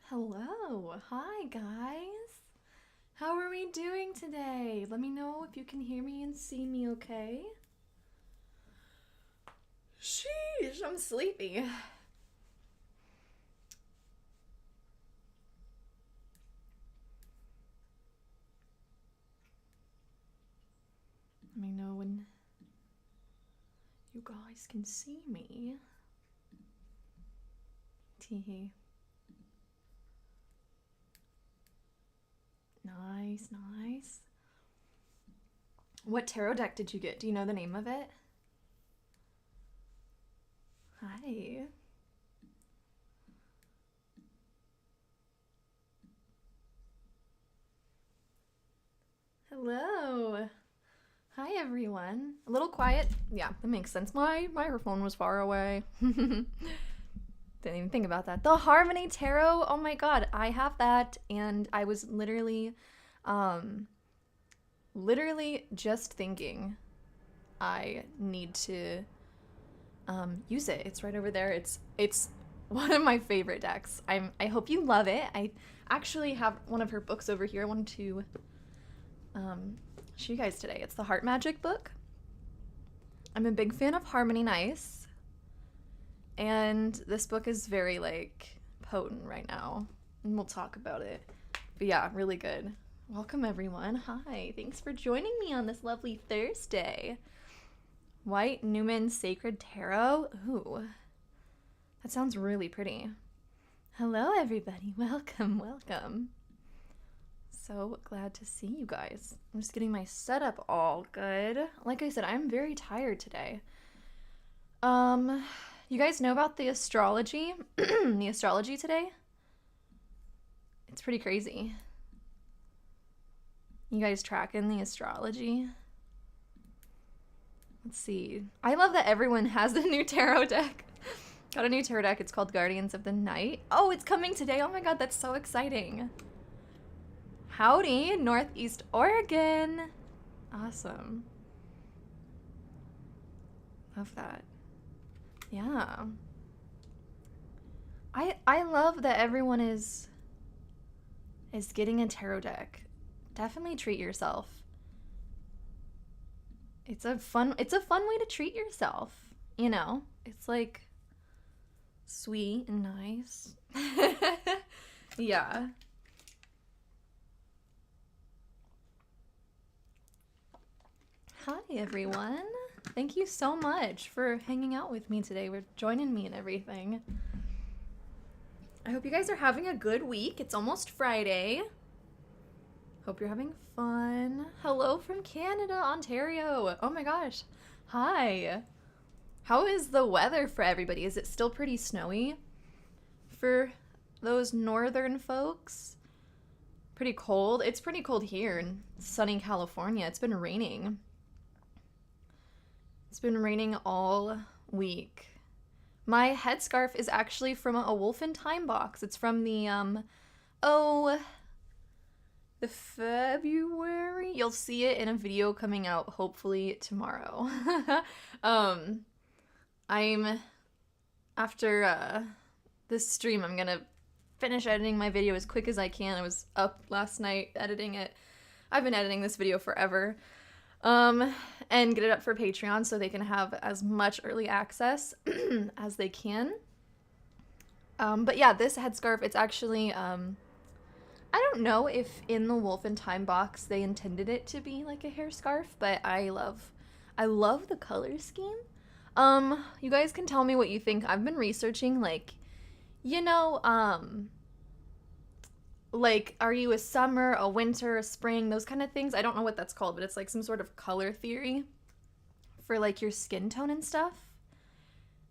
Hello. Hi, guys. How are we doing today? Let me know if you can hear me and see me okay. Sheesh, I'm sleepy. Let me know when you guys can see me. Teehee. Nice, nice. What tarot deck did you get? Do you know the name of it? Hi. Hello. Hi, everyone. A little quiet. Yeah, that makes sense. My microphone was far away. Didn't even think about that. The Harmony Tarot. Oh my god, I have that, and I was literally just thinking I need to use it. It's right over there. It's one of my favorite decks. I hope you love it. I actually have one of her books over here. I wanted to show you guys today. It's the Heart Magic book. I'm a big fan of Harmony Nice. And this book is very, like, potent right now. And we'll talk about it. But yeah, really good. Welcome, everyone. Hi. Thanks for joining me on this lovely Thursday. White Newman Sacred Tarot. Ooh. That sounds really pretty. Hello, everybody. Welcome, welcome. So glad to see you guys. I'm just getting my setup all good. Like I said, I'm very tired today. You guys know about the astrology? The astrology today? It's pretty crazy. You guys tracking the astrology? Let's see. I love that everyone has a new tarot deck. Got a new tarot deck. It's called Guardians of the Night. Oh, it's coming today. Oh my god, that's so exciting. Howdy, Northeast Oregon. Awesome. Love that. Yeah. I love that everyone is getting a tarot deck. Definitely treat yourself. It's a fun way to treat yourself, you know? It's like sweet and nice. Yeah. Hi everyone. Thank you so much for hanging out with me today. We're joining me and everything. I hope you guys are having a good week. It's almost Friday. Hope you're having fun. Hello from Canada, Ontario. Oh my gosh. Hi. How is the weather for everybody? Is it still pretty snowy for those northern folks? Pretty cold. It's pretty cold here in sunny California. It's been raining. It's been raining all week. My headscarf is actually from a Wolf in Time box. It's from the, the February. You'll see it in a video coming out hopefully tomorrow. After this stream, I'm gonna finish editing my video as quick as I can. I was up last night editing it. I've been editing this video forever. And get it up for Patreon so they can have as much early access as they can. But yeah, this headscarf, it's actually, I don't know if in the Wolf in Time box they intended it to be like a hair scarf, but I love the color scheme. You guys can tell me what you think. I've been researching, like, you know, like, are you a summer, a winter, a spring, those kind of things? I don't know what that's called, but it's like some sort of color theory for like your skin tone and stuff.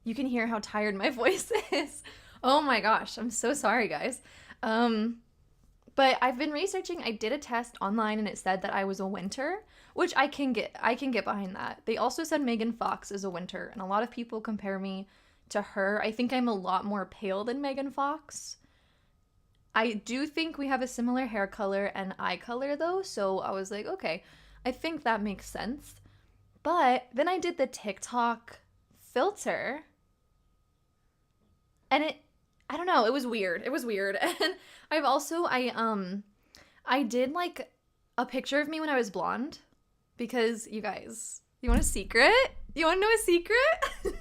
You can hear how tired my voice is. Oh my gosh, I'm so sorry, guys. But I've been researching. I did a test online and it said that I was a winter, which I can get behind that. They also said Megan Fox is a winter, and a lot of people compare me to her. I think I'm a lot more pale than Megan Fox. I do think we have a similar hair color and eye color though, so I was like, okay, I think that makes sense. But then I did the TikTok filter, and I don't know, it was weird. It was weird. And I've also, I did like a picture of me when I was blonde because you guys, you want a secret? You want to know a secret?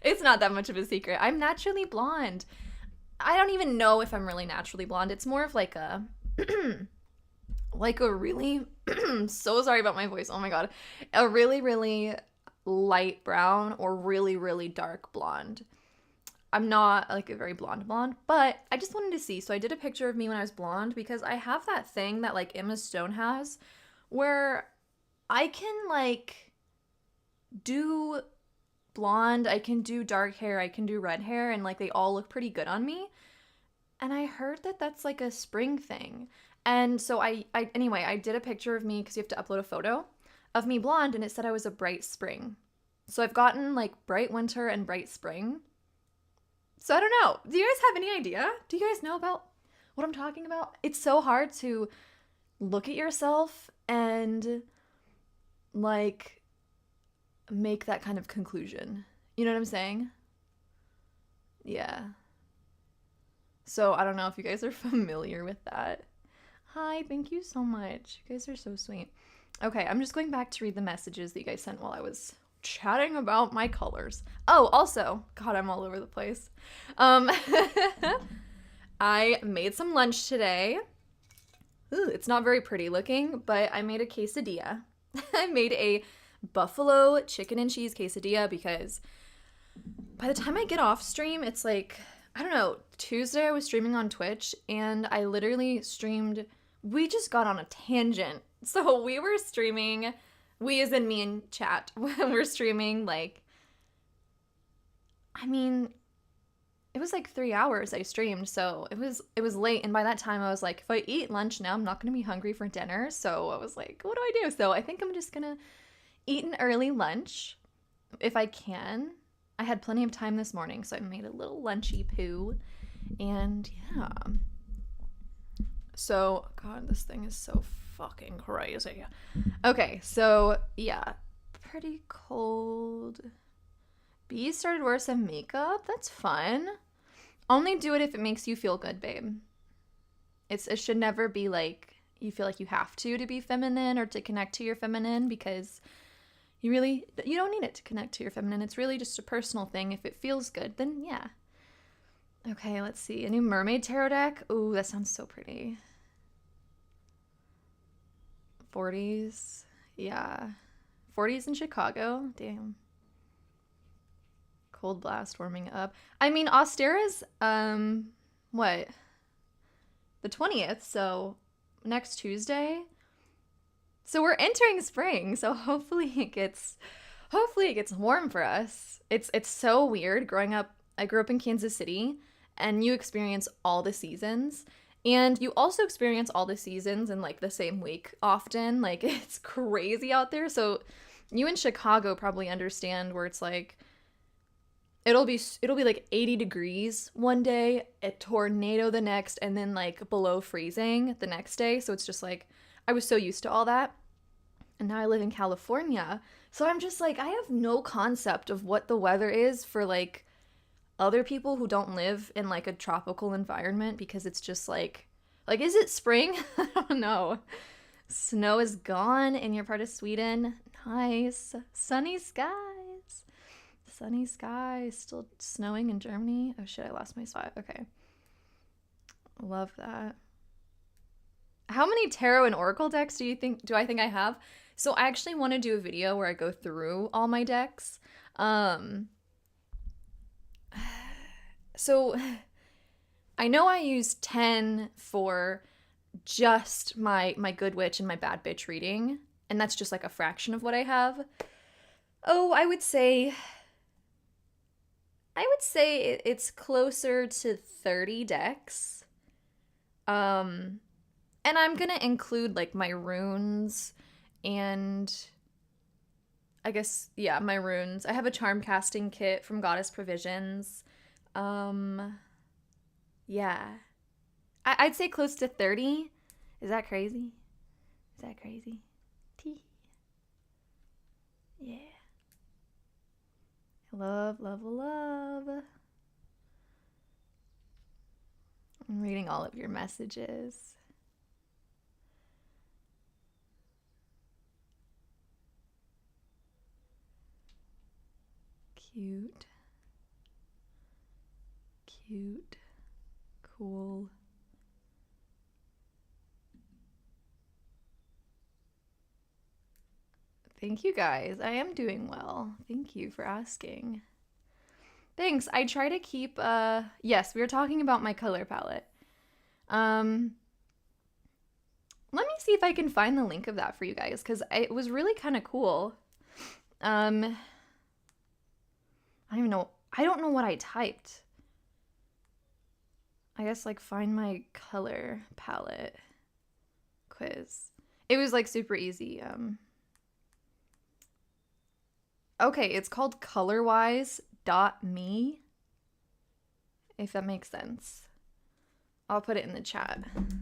It's not that much of a secret. I'm naturally blonde. I don't even know if I'm really naturally blonde. It's more of like a like a really so sorry about my voice. Oh my god. A really really light brown or really really dark blonde. I'm not like a very blonde, but I just wanted to see. So I did a picture of me when I was blonde because I have that thing that like Emma Stone has where I can like do blonde, I can do dark hair, I can do red hair, and like they all look pretty good on me. And I heard that that's like a spring thing. And so anyway, I did a picture of me because you have to upload a photo of me blonde and it said I was a bright spring. So I've gotten like bright winter and bright spring. So I don't know. Do you guys have any idea? Do you guys know about what I'm talking about? It's so hard to look at yourself and like make that kind of conclusion. You know what I'm saying? Yeah. So I don't know if you guys are familiar with that. Hi, thank you so much. You guys are so sweet. Okay, I'm just going back to read the messages that you guys sent while I was chatting about my colors. Oh, also, God, I'm all over the place. I made some lunch today. Ooh, it's not very pretty looking, but I made a quesadilla. I made a buffalo chicken and cheese quesadilla because by the time I get off stream, it's like, I don't know, Tuesday I was streaming on Twitch and I literally streamed, we just got on a tangent. So we were streaming, we as in me and chat, we're streaming like, I mean, it was like 3 hours I streamed, so it was late, and by that time I was like, if I eat lunch now, I'm not gonna be hungry for dinner, so I was like, what do I do? So I think I'm just gonna eat an early lunch, if I can. I had plenty of time this morning, so I made a little lunchy poo, and yeah. So, God, this thing is so fucking crazy. Okay, so, yeah, pretty cold. Bees started wearing some makeup. That's fun. Only do it if it makes you feel good, babe. It should never be like you feel like you have to be feminine or to connect to your feminine, because you don't need it to connect to your feminine. It's really just a personal thing. If it feels good, then yeah. Okay, let's see. A new mermaid tarot deck. Ooh, that sounds so pretty. 40s. Yeah. 40s in Chicago. Damn. Cold blast warming up. I mean, Austera's, what? The 20th, so next Tuesday. So we're entering spring, so hopefully it gets warm for us. It's so weird growing up. I grew up in Kansas City, and you experience all the seasons, and you also experience all the seasons in like the same week often. Like, it's crazy out there. So you in Chicago probably understand where it's like it'll be like 80 degrees one day, a tornado the next, and then like below freezing the next day. So it's just like, I was so used to all that. And now I live in California. So I'm just like, I have no concept of what the weather is for like other people who don't live in like a tropical environment, because it's just like is it spring? I don't know. Snow is gone in your part of Sweden. Nice. Sunny skies. Sunny skies. Still snowing in Germany. Oh shit, I lost my spot. Okay. Love that. How many tarot and oracle decks do I think I have? So I actually want to do a video where I go through all my decks. So I know I use 10 for just my good witch and my bad bitch reading, and that's just like a fraction of what I have. Oh, I would say it's closer to 30 decks. And I'm gonna include like my runes and I guess, yeah, my runes. I have a charm casting kit from Goddess Provisions. Yeah. I'd say close to 30. Is that crazy? Tee. Yeah. Love. I'm reading all of your messages. Cute. Cute. Cool. Thank you guys. I am doing well. Thank you for asking. Thanks. I try to keep yes, we were talking about my color palette. Let me see if I can find the link of that for you guys, because it was really kind of cool. I don't even know. I don't know what I typed. I guess like find my color palette quiz. It was like super easy. Okay, it's called colorwise.me, if that makes sense. I'll put it in the chat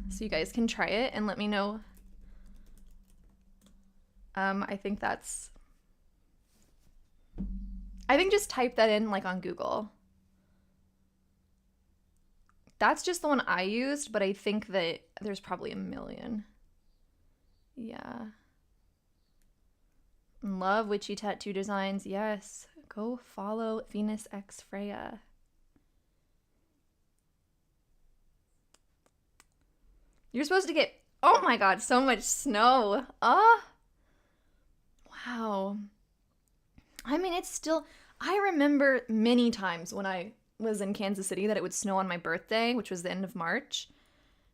so you guys can try it and let me know. I think just type that in like on Google. That's just the one I used, but I think that there's probably a million. Yeah. Love witchy tattoo designs. Yes. Go follow Venus X Freya. You're supposed to get, oh my god, so much snow. Wow. I mean, it's still, I remember many times when I was in Kansas City that it would snow on my birthday, which was the end of March.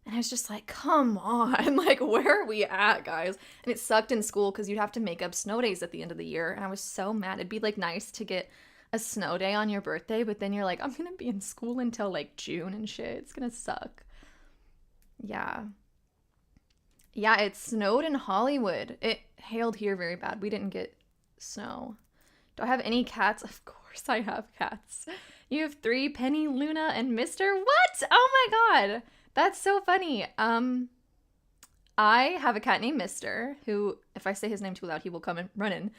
And I was just like, come on, like, where are we at, guys? And it sucked in school because you'd have to make up snow days at the end of the year. And I was so mad. It'd be, like, nice to get a snow day on your birthday, but then you're like, I'm going to be in school until, like, June and shit. It's going to suck. Yeah. Yeah, it snowed in Hollywood. It hailed here very bad. We didn't get snow. Do I have any cats? Of course I have cats. You have 3, Penny, Luna, and Mr. What? Oh my god. That's so funny. I have a cat named Mr. who, if I say his name too loud, he will come and run in.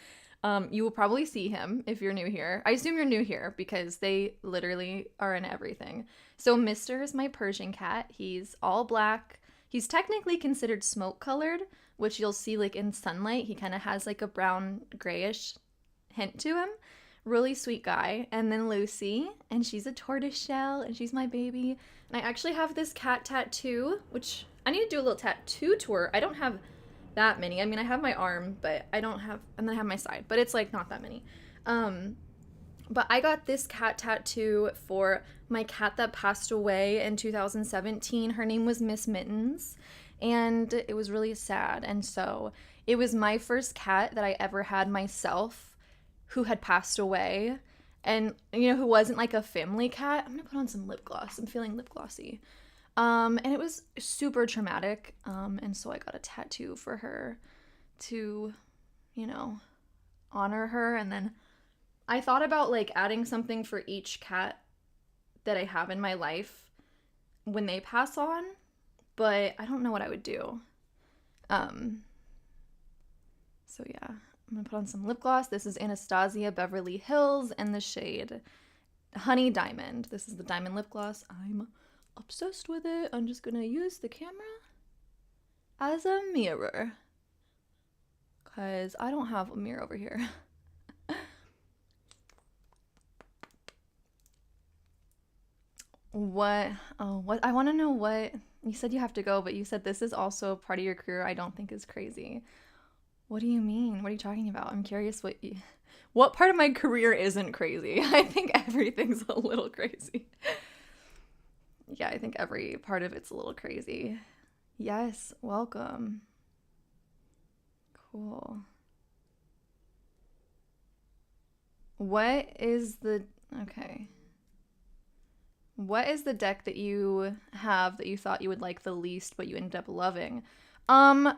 You will probably see him if you're new here. I assume you're new here because they literally are in everything. So Mr. is my Persian cat. He's all black. He's technically considered smoke colored, which you'll see like in sunlight. He kind of has like a brown grayish hint to him. Really sweet guy. And then Lucy, and she's a tortoiseshell, and she's my baby. And I actually have this cat tattoo, which I need to do a little tattoo tour. I don't have that many. I mean, I have my arm, but I don't have, and then I have my side, but it's like not that many. But I got this cat tattoo for my cat that passed away in 2017. Her name was Miss Mittens, and it was really sad. And so it was my first cat that I ever had myself who had passed away, and you know, who wasn't like a family cat. I'm gonna put on some lip gloss. I'm feeling lip glossy. And it was super traumatic. And so I got a tattoo for her to, you know, honor her. And then I thought about like adding something for each cat that I have in my life when they pass on, but I don't know what I would do. So yeah, I'm gonna put on some lip gloss. This is Anastasia Beverly Hills in the shade Honey Diamond. This is the diamond lip gloss. I'm obsessed with it. I'm just gonna use the camera as a mirror because I don't have a mirror over here. What? Oh, what? I want to know what you said. You have to go, but you said this is also part of your career. I don't think is crazy. What do you mean? What are you talking about? I'm curious what part of my career isn't crazy? I think everything's a little crazy. Yeah, I think every part of it's a little crazy. Yes, welcome. Cool. What is the deck that you have that you thought you would like the least but you ended up loving? I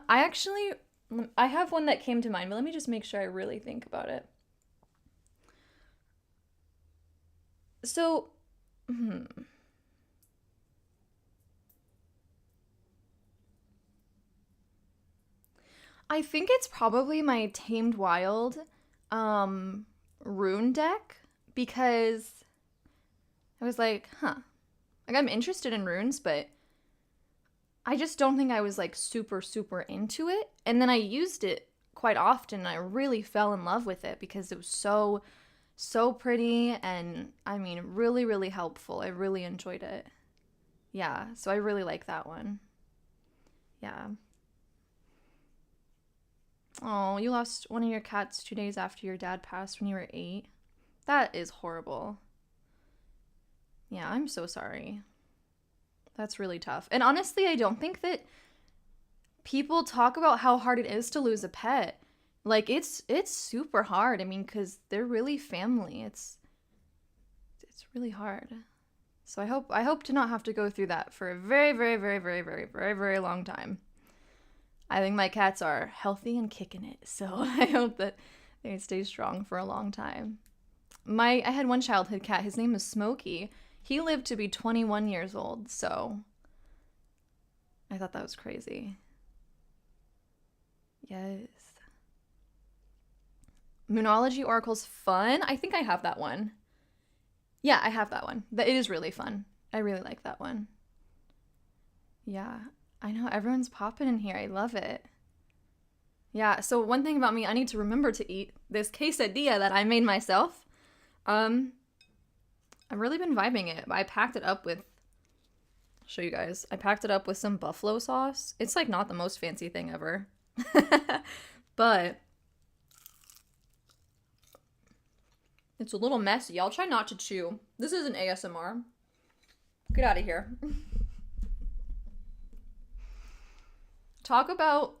have one that came to mind, but let me just make sure I really think about it. So, I think it's probably my Tamed Wild rune deck, because I was like, I Like, I'm interested in runes, but I just don't think I was, like, super, super into it. And then I used it quite often, and I really fell in love with it because it was so, so pretty and, I mean, really, really helpful. I really enjoyed it. Yeah, so I really like that one. Yeah. Oh, you lost one of your cats 2 days after your dad passed when you were 8. That is horrible. Yeah, I'm so sorry. That's really tough. And honestly, I don't think that people talk about how hard it is to lose a pet. Like, it's super hard. I mean, because they're really family. It's really hard. So I hope to not have to go through that for a very, very, very, very, very, very, very long time. I think my cats are healthy and kicking it, so I hope that they stay strong for a long time. I had one childhood cat. His name was Smokey. He lived to be 21 years old, so I thought that was crazy. Yes. Moonology Oracle's fun. I think I have that one. Yeah, I have that one. It is really fun. I really like that one. Yeah, I know everyone's popping in here. I love it. Yeah, so one thing about me, I need to remember to eat this quesadilla that I made myself. I've really been vibing it. I packed it up with, I'll show you guys. I packed it up with some buffalo sauce. It's like not the most fancy thing ever. But it's a little messy. I'll try not to chew. This isn't ASMR. Get out of here. Talk about,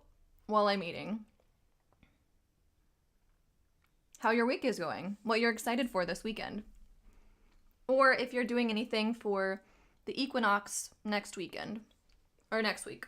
while I'm eating, how your week is going, what you're excited for this weekend. Or if you're doing anything for the equinox next weekend, or next week.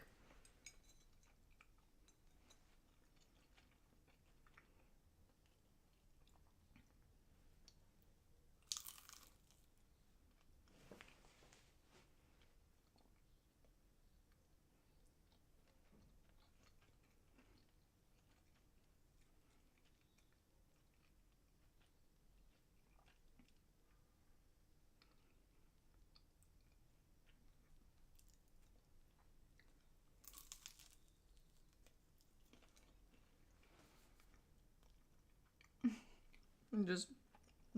I'm just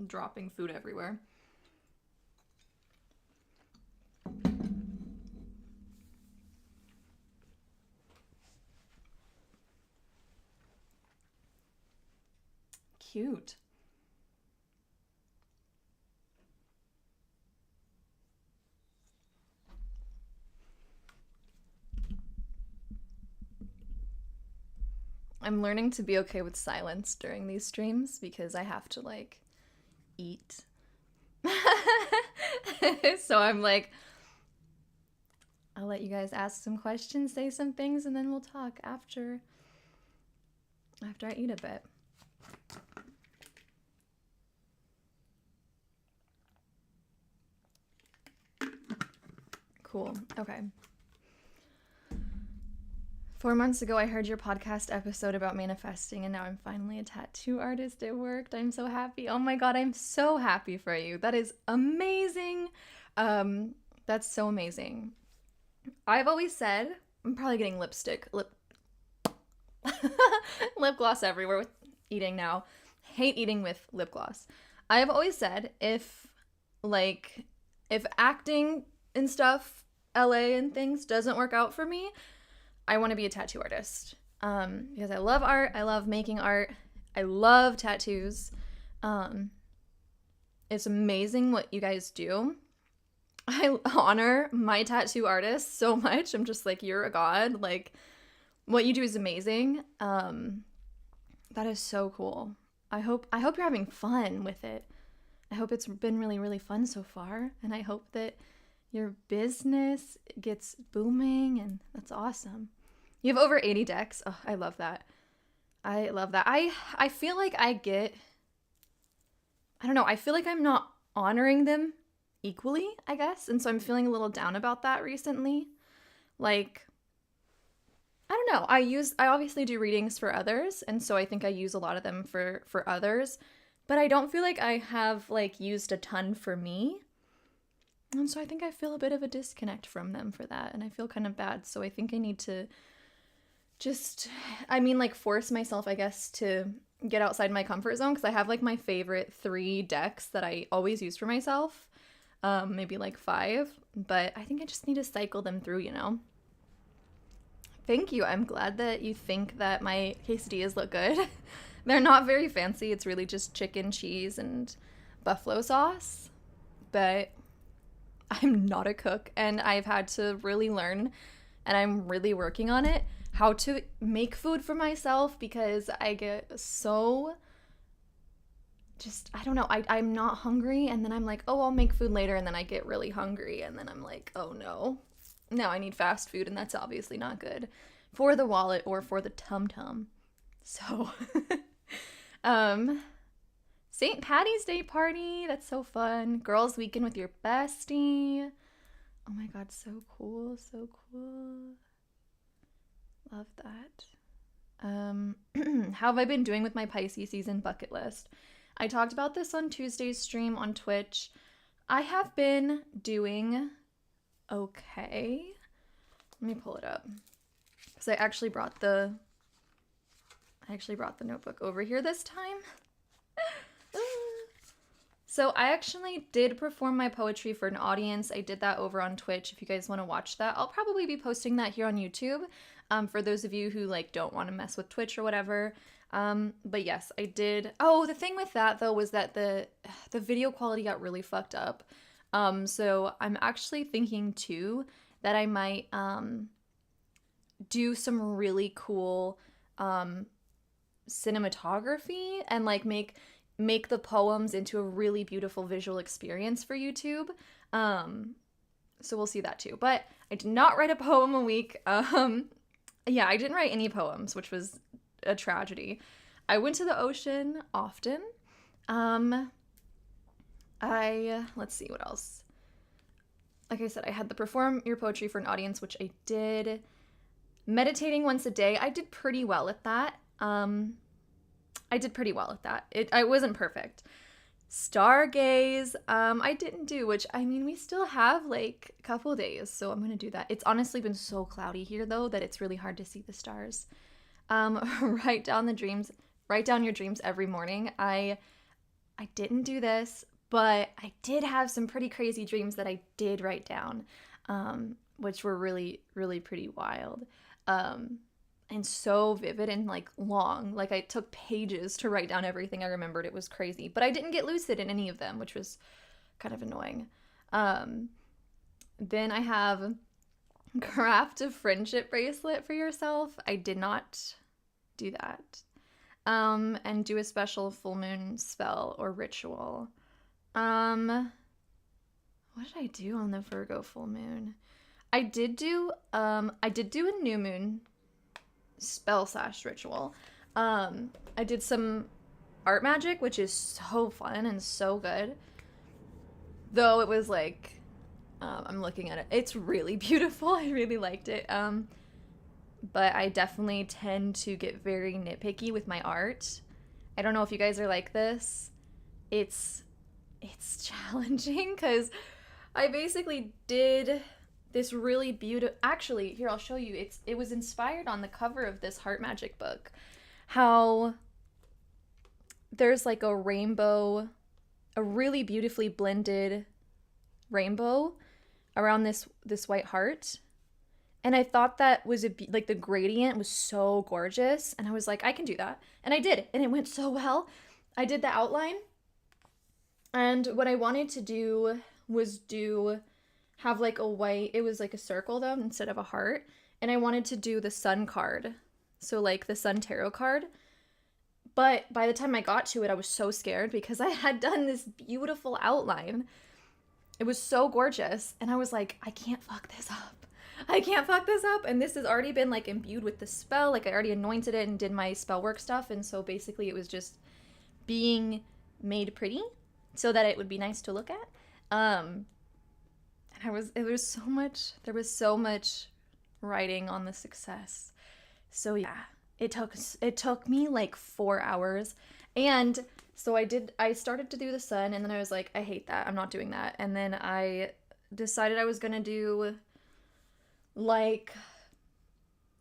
dropping food everywhere. Cute. I'm learning to be okay with silence during these streams because I have to, like, eat. So I'm like, I'll let you guys ask some questions, say some things, and then we'll talk after I eat a bit. Cool. Okay. 4 months ago, I heard your podcast episode about manifesting, and now I'm finally a tattoo artist. It worked. I'm so happy. Oh my God, I'm so happy for you. That is amazing. That's so amazing. I've always said, I'm probably getting lip gloss everywhere with eating now. Hate eating with lip gloss. I've always said if acting and stuff, LA and things doesn't work out for me, I want to be a tattoo artist. Because I love art. I love making art. I love tattoos. It's amazing what you guys do. I honor my tattoo artists so much. I'm just like, you're a god. Like, what you do is amazing. That is so cool. I hope you're having fun with it. I hope it's been really, really fun so far. And I hope that your business gets booming, and that's awesome. You have over 80 decks. Oh, I love that. I love that. I feel like I don't know, I feel like I'm not honoring them equally, I guess. And so I'm feeling a little down about that recently. Like, I don't know. I obviously do readings for others, and so I think I use a lot of them for others, but I don't feel like I have, like, used a ton for me. And so I think I feel a bit of a disconnect from them for that, and I feel kind of bad. So I think I need to just, like force myself, I guess, to get outside my comfort zone, because I have like my favorite 3 decks that I always use for myself, maybe like 5, but I think I just need to cycle them through, you know? Thank you. I'm glad that you think that my quesadillas look good. They're not very fancy. It's really just chicken, cheese, and buffalo sauce, but I'm not a cook, and I've had to really learn, and I'm really working on it, how to make food for myself, because I get so just, I don't know, I'm not hungry, and then I'm like, oh, I'll make food later, and then I get really hungry, and then I'm like, oh no, now I need fast food, and that's obviously not good for the wallet or for the tum-tum. So, St. Patty's Day party, that's so fun. Girls' weekend with your bestie. Oh my god, so cool, so cool. Love that. How have I been doing with my Pisces season bucket list? I talked about this on Tuesday's stream on Twitch. I have been doing okay. Let me pull it up, because I actually brought the notebook over here this time. So I actually did perform my poetry for an audience. I did that over on Twitch. If you guys want to watch that, I'll probably be posting that here on YouTube, for those of you who like don't want to mess with Twitch or whatever. But yes, I did. Oh, the thing with that though was that the video quality got really fucked up. So I'm actually thinking too that I might do some really cool cinematography and like make the poems into a really beautiful visual experience for YouTube. So we'll see that too. But I did not write a poem a week. Yeah, I didn't write any poems, which was a tragedy. I went to the ocean often. Let's see what else. Like I said, I had to perform your poetry for an audience, which I did. Meditating once a day, I did pretty well at that. I wasn't perfect. Stargaze, I didn't do, which, I mean, we still have like a couple days, so I'm gonna do that. It's honestly been so cloudy here though that it's really hard to see the stars. Write down your dreams every morning. I didn't do this, but I did have some pretty crazy dreams that I did write down, which were really, really pretty wild. And so vivid and like long. Like I took pages to write down everything I remembered. It was crazy. But I didn't get lucid in any of them, which was kind of annoying. Then I have craft a friendship bracelet for yourself. I did not do that. And do a special full moon spell or ritual. What did I do on the Virgo full moon? I did do a new moon spell / ritual. I did some art magic, which is so fun and so good. Though it was like, I'm looking at it. It's really beautiful. I really liked it. But I definitely tend to get very nitpicky with my art. I don't know if you guys are like this. It's challenging because I basically did this really beautiful, actually, here, I'll show you. It was inspired on the cover of this heart magic book. How there's like a rainbow, a really beautifully blended rainbow around this white heart. And I thought that was like the gradient was so gorgeous. And I was like, I can do that. And I did. And it went so well. I did the outline. And what I wanted to do was have like a white, it was like a circle though, instead of a heart. And I wanted to do the sun card. So like the sun tarot card. But by the time I got to it, I was so scared because I had done this beautiful outline. It was so gorgeous. And I was like, I can't fuck this up. And this has already been like imbued with the spell. Like I already anointed it and did my spell work stuff. And so basically it was just being made pretty so that it would be nice to look at. And there was so much writing on the success. So yeah, it took me like 4 hours. And so I started to do the sun, and then I was like, I hate that. I'm not doing that. And then I decided I was gonna do like,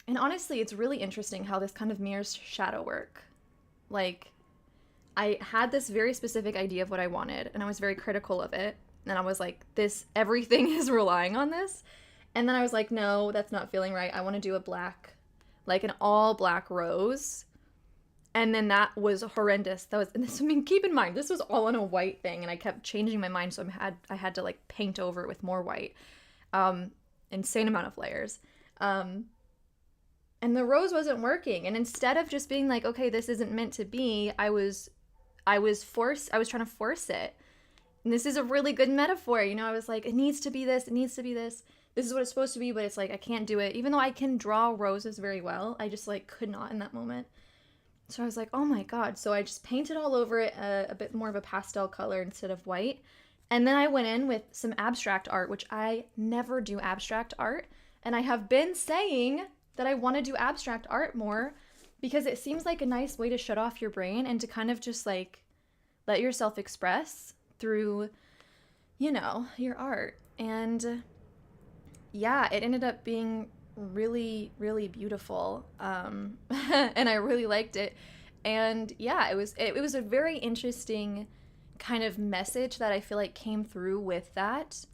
and honestly, it's really interesting how this kind of mirrors shadow work. Like, I had this very specific idea of what I wanted, and I was very critical of it. And I was like, everything is relying on this. And then I was like, no, that's not feeling right. I want to do a black, like an all black rose. And then that was horrendous. Keep in mind, this was all on a white thing, and I kept changing my mind, so I had to like paint over it with more white. Insane amount of layers. And the rose wasn't working. And instead of just being like, okay, this isn't meant to be, I was trying to force it. And this is a really good metaphor, I was like, it needs to be this, it needs to be this. This is what it's supposed to be, but it's like, I can't do it. Even though I can draw roses very well, I just like could not in that moment. So I was like, oh my God. So I just painted all over it a bit more of a pastel color instead of white. And then I went in with some abstract art, which I never do abstract art. And I have been saying that I want to do abstract art more because it seems like a nice way to shut off your brain and to kind of just like let yourself express through, your art. And yeah, it ended up being really, really beautiful. And I really liked it. And yeah, it was a very interesting kind of message that I feel like came through with that,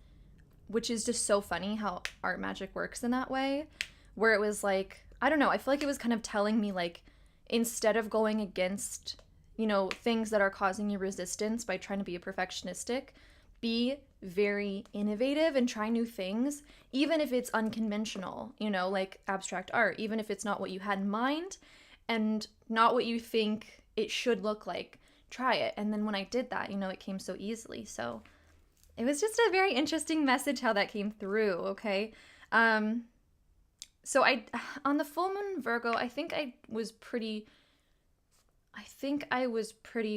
which is just so funny how art magic works in that way, where it was like, I don't know, I feel like it was kind of telling me like, instead of going against, things that are causing you resistance by trying to be a perfectionistic, be very innovative and try new things, even if it's unconventional, like abstract art, even if it's not what you had in mind and not what you think it should look like, try it. And then when I did that, it came so easily. So it was just a very interesting message how that came through, okay? So on the full moon Virgo, I think I was pretty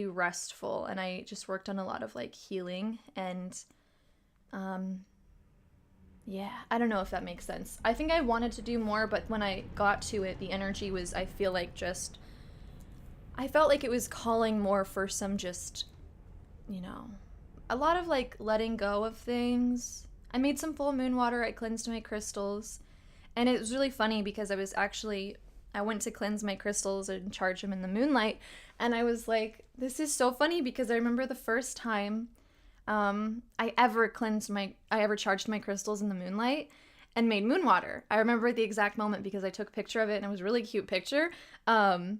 restful, and I just worked on a lot of like healing and yeah, I don't know if that makes sense. I think I wanted to do more, but when I got to it, the energy was, I felt like it was calling more for some just, a lot of like letting go of things. I made some full moon water, I cleansed my crystals, and it was really funny because I went to cleanse my crystals and charge them in the moonlight, and I was like, this is so funny because I remember the first time I ever charged my crystals in the moonlight and made moon water. I remember the exact moment because I took a picture of it, and it was a really cute picture. And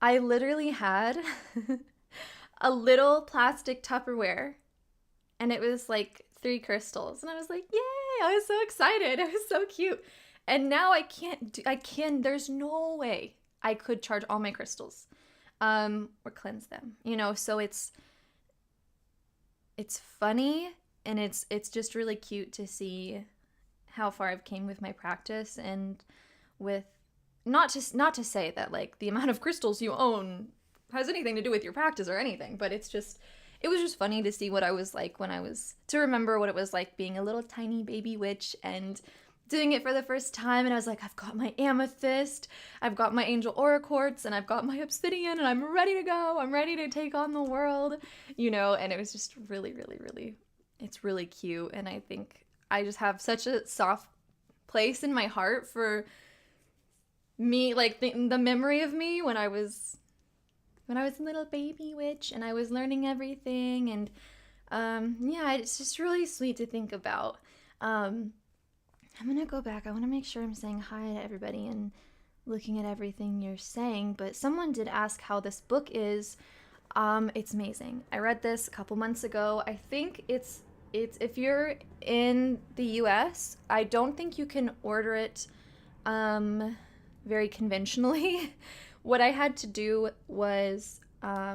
I literally had a little plastic Tupperware, and it was like 3 crystals, and I was like, yay! I was so excited. It was so cute. And now there's no way I could charge all my crystals, or cleanse them, so it's funny, and it's just really cute to see how far I've came with my practice, and with, not to say that like the amount of crystals you own has anything to do with your practice or anything, but it was just funny to see what I was like to remember what it was like being a little tiny baby witch and doing it for the first time. And I was like, I've got my amethyst, I've got my angel aura quartz, and I've got my obsidian, and I'm ready to go. I'm ready to take on the world, and it was just really, really, really, it's really cute. And I think I just have such a soft place in my heart for me, like the memory of me when I was a little baby witch and I was learning everything. And yeah, it's just really sweet to think about. I'm going to go back. I want to make sure I'm saying hi to everybody and looking at everything you're saying. But someone did ask how this book is. It's amazing. I read this a couple months ago. I think it's if you're in the US, I don't think you can order it very conventionally. What I had to do was, I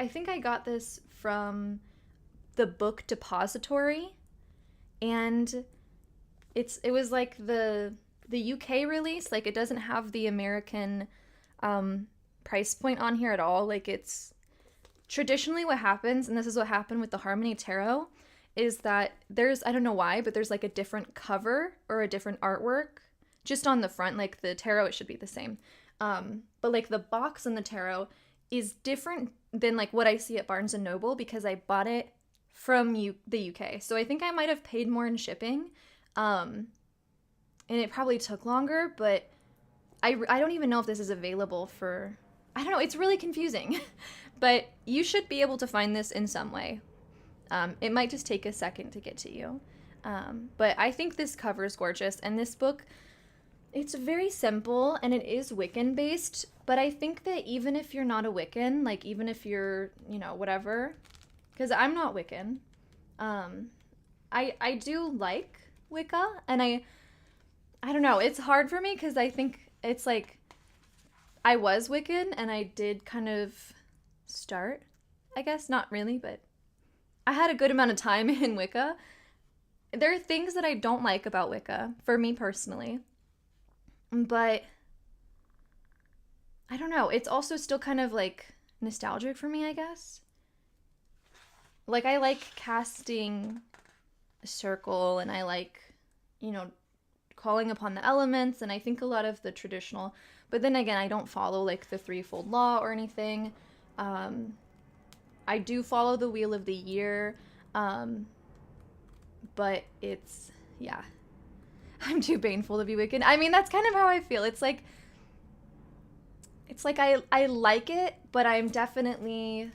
think I got this from the Book Depository, and it was like the UK release. Like, it doesn't have the American price point on here at all. Like, it's traditionally what happens, and this is what happened with the Harmony Tarot, is that I don't know why, but there's like a different cover or a different artwork just on the front. Like the tarot, it should be the same. But like the box on the tarot is different than like what I see at Barnes & Noble, because I bought it from the UK. So I think I might have paid more in shipping. And it probably took longer, but I don't even know if this is available for, I don't know, it's really confusing. But you should be able to find this in some way. It might just take a second to get to you. But I think this cover is gorgeous, and this book, it's very simple, and it is Wiccan based, but I think that even if you're not a Wiccan, like even if you're, you know, whatever, because I'm not Wiccan, I do like Wicca, and I don't know, it's hard for me because I think it's like, I was Wiccan, and I did kind of start, I guess, not really, but I had a good amount of time in Wicca. There are things that I don't like about Wicca, for me personally, but I don't know, it's also still kind of like nostalgic for me, I guess. Like, I like casting a circle, and I like, you know, calling upon the elements, and I think a lot of the traditional, but then again, I don't follow like the threefold law or anything. I do follow the Wheel of the Year, but it's, yeah, I'm too painful to be Wiccan. I mean, that's kind of how I feel. It's like I like it, but I'm definitely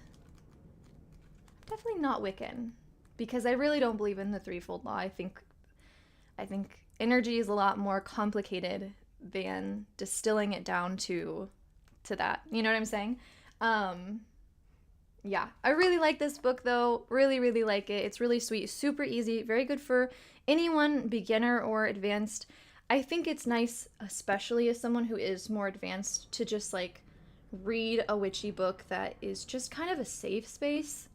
not Wiccan, because I really don't believe in the threefold law. I think energy is a lot more complicated than distilling it down to that. You know what I'm saying? Yeah, I really like this book though. Really, really like it. It's really sweet, super easy, very good for anyone, beginner or advanced. I think it's nice, especially as someone who is more advanced, to just like read a witchy book that is just kind of a safe space.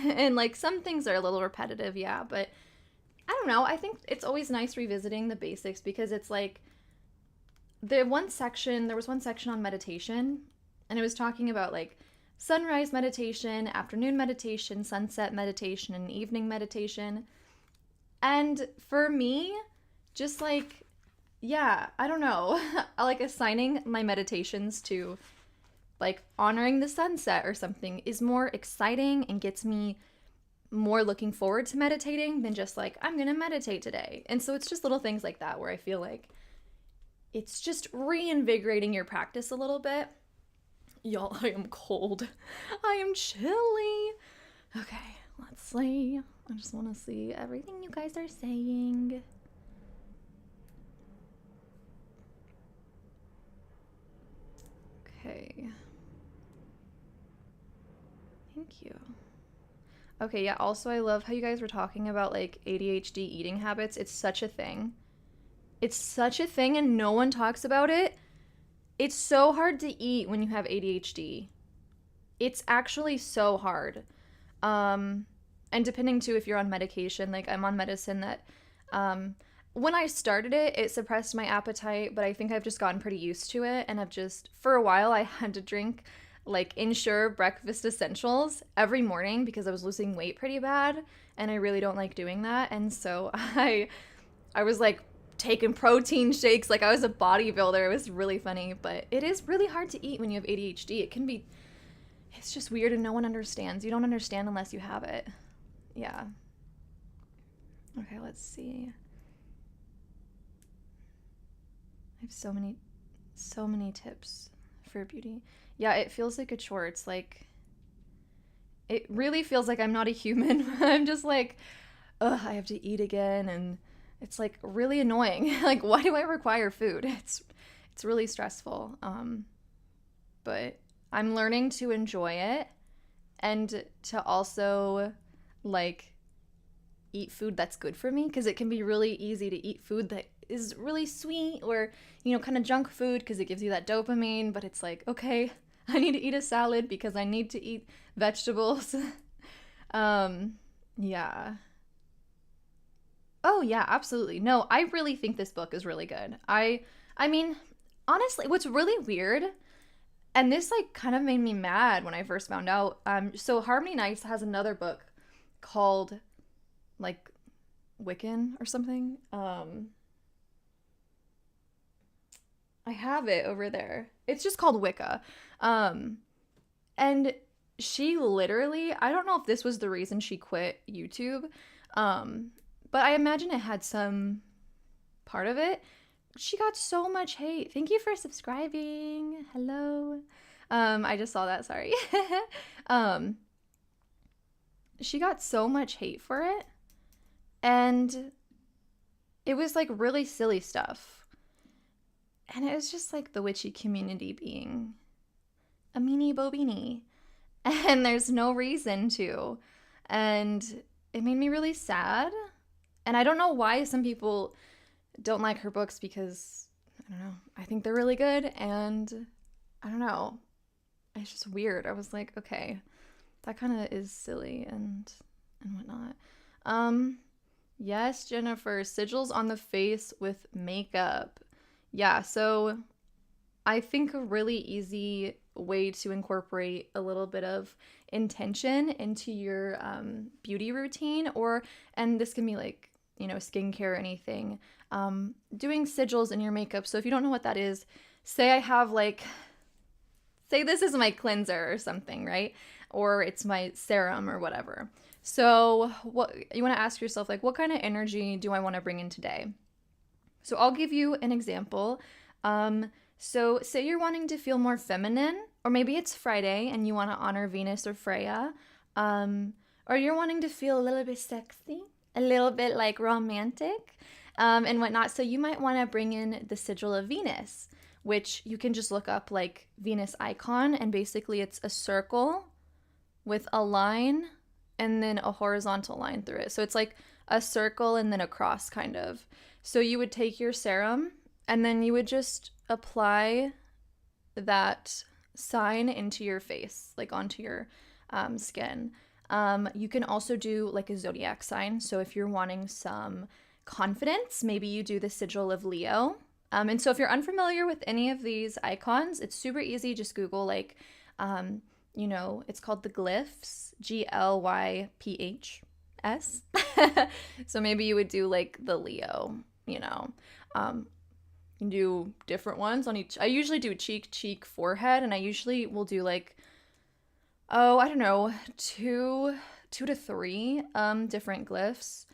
And like some things are a little repetitive, yeah, but I don't know. I think it's always nice revisiting the basics, because it's like there was one section on meditation, and it was talking about like sunrise meditation, afternoon meditation, sunset meditation, and evening meditation. And for me, just like, yeah, I don't know, like assigning my meditations to like honoring the sunset or something is more exciting and gets me more looking forward to meditating than just like, I'm gonna meditate today. And so it's just little things like that where I feel like it's just reinvigorating your practice a little bit. Y'all, I am cold. I am chilly. Okay, let's see. I just want to see everything you guys are saying. Okay. Thank you. Okay, yeah, also I love how you guys were talking about like ADHD eating habits. It's such a thing. It's such a thing, and no one talks about it. It's so hard to eat when you have ADHD. It's actually so hard. And depending too if you're on medication, like I'm on medicine that when I started it, it suppressed my appetite, but I think I've just gotten pretty used to it, and I've just, for a while, I had to drink like Ensure breakfast essentials every morning because I was losing weight pretty bad, and I really don't like doing that. And so I was like taking protein shakes like I was a bodybuilder. It was really funny, but it is really hard to eat when you have ADHD. It's just weird, and no one understands. You don't understand unless you have it. Yeah. Okay, let's see. I have so many tips for beauty. Yeah, it feels like a chore. It's like, it really feels like I'm not a human. I'm just like, ugh, I have to eat again, and it's like really annoying. Like, why do I require food? It's really stressful. But I'm learning to enjoy it, and to also like eat food that's good for me, because it can be really easy to eat food that is really sweet, or, you know, kind of junk food because it gives you that dopamine, but it's like, okay, I need to eat a salad because I need to eat vegetables. Yeah. Oh yeah, absolutely. No, I really think this book is really good. I mean, honestly, what's really weird, and this like kind of made me mad when I first found out. So Harmony Nights has another book called like Wiccan or something. I have it over there. It's just called Wicca. And she literally, I don't know if this was the reason she quit YouTube, but I imagine it had some part of it. She got so much hate. Thank you for subscribing. Hello. I just saw that, sorry. She got so much hate for it, and it was like really silly stuff. And it was just like the witchy community being a meanie bobini. And there's no reason to. And it made me really sad. And I don't know why some people don't like her books, because, I don't know, I think they're really good. And I don't know. It's just weird. I was like, okay, that kind of is silly and whatnot. Yes, Jennifer, sigils on the face with makeup. Yeah, so I think a really easy way to incorporate a little bit of intention into your beauty routine, and this can be like, you know, skincare or anything, doing sigils in your makeup. So if you don't know what that is, say this is my cleanser or something, right? Or it's my serum or whatever. So what you want to ask yourself, like, what kind of energy do I want to bring in today? So I'll give you an example. So say you're wanting to feel more feminine, or maybe it's Friday and you want to honor Venus or Freya, or you're wanting to feel a little bit sexy, a little bit like romantic, and whatnot. So you might want to bring in the sigil of Venus, which you can just look up like Venus icon, and basically it's a circle with a line and then a horizontal line through it. So it's like a circle and then a cross kind of. So you would take your serum and then you would just apply that sign into your face, like onto your skin. You can also do like a zodiac sign. So if you're wanting some confidence, maybe you do the sigil of Leo. And so if you're unfamiliar with any of these icons, it's super easy. Just Google like, you know, it's called the glyphs, Glyphs. So maybe you would do like the Leo, you know. You can do different ones on each. I usually do cheek, forehead, and I usually will do like, I don't know, two to three different glyphs.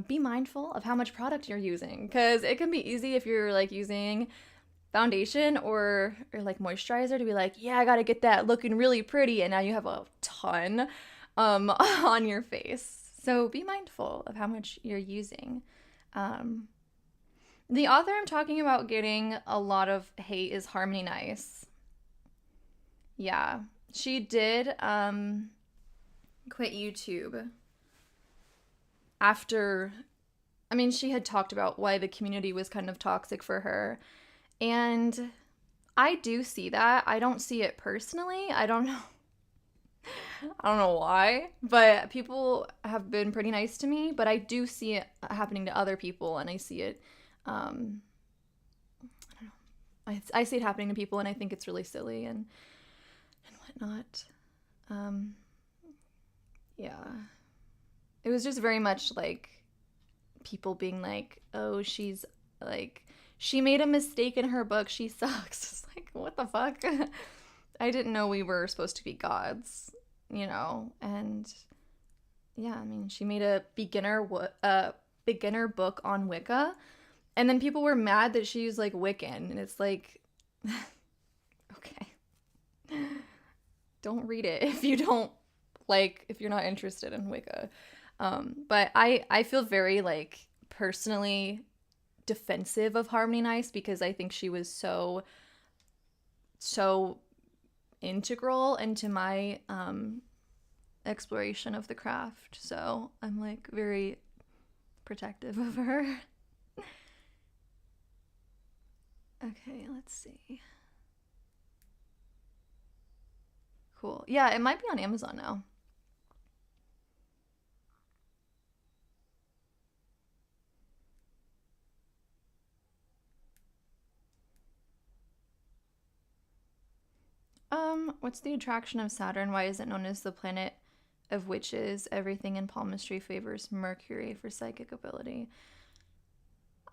Be mindful of how much product you're using, because it can be easy if you're like using foundation or like moisturizer to be like, yeah, I gotta get that looking really pretty, and now you have a ton on your face. So be mindful of how much you're using. The author I'm talking about getting a lot of hate is Harmony Nice. Yeah, she did quit YouTube after, I mean, she had talked about why the community was kind of toxic for her. And I do see that. I don't see it personally. I don't know. I don't know why, but people have been pretty nice to me, but I do see it happening to other people, and I see it, I don't know. I see it happening to people, and I think it's really silly and whatnot. Yeah. It was just very much like people being like, oh, she's like, she made a mistake in her book, she sucks. It's like, what the fuck? I didn't know we were supposed to be gods, you know? And yeah, I mean, she made a beginner book on Wicca, and then people were mad that she was like Wiccan, and it's like, okay, don't read it if you don't like, if you're not interested in Wicca. But I feel very like personally defensive of Harmony Nice, because I think she was so integral into my exploration of the craft. So I'm like very protective of her. Okay, let's see. Cool. Yeah, it might be on Amazon now. What's the attraction of Saturn? Why is it known as the planet of witches? Everything in palmistry favors Mercury for psychic ability.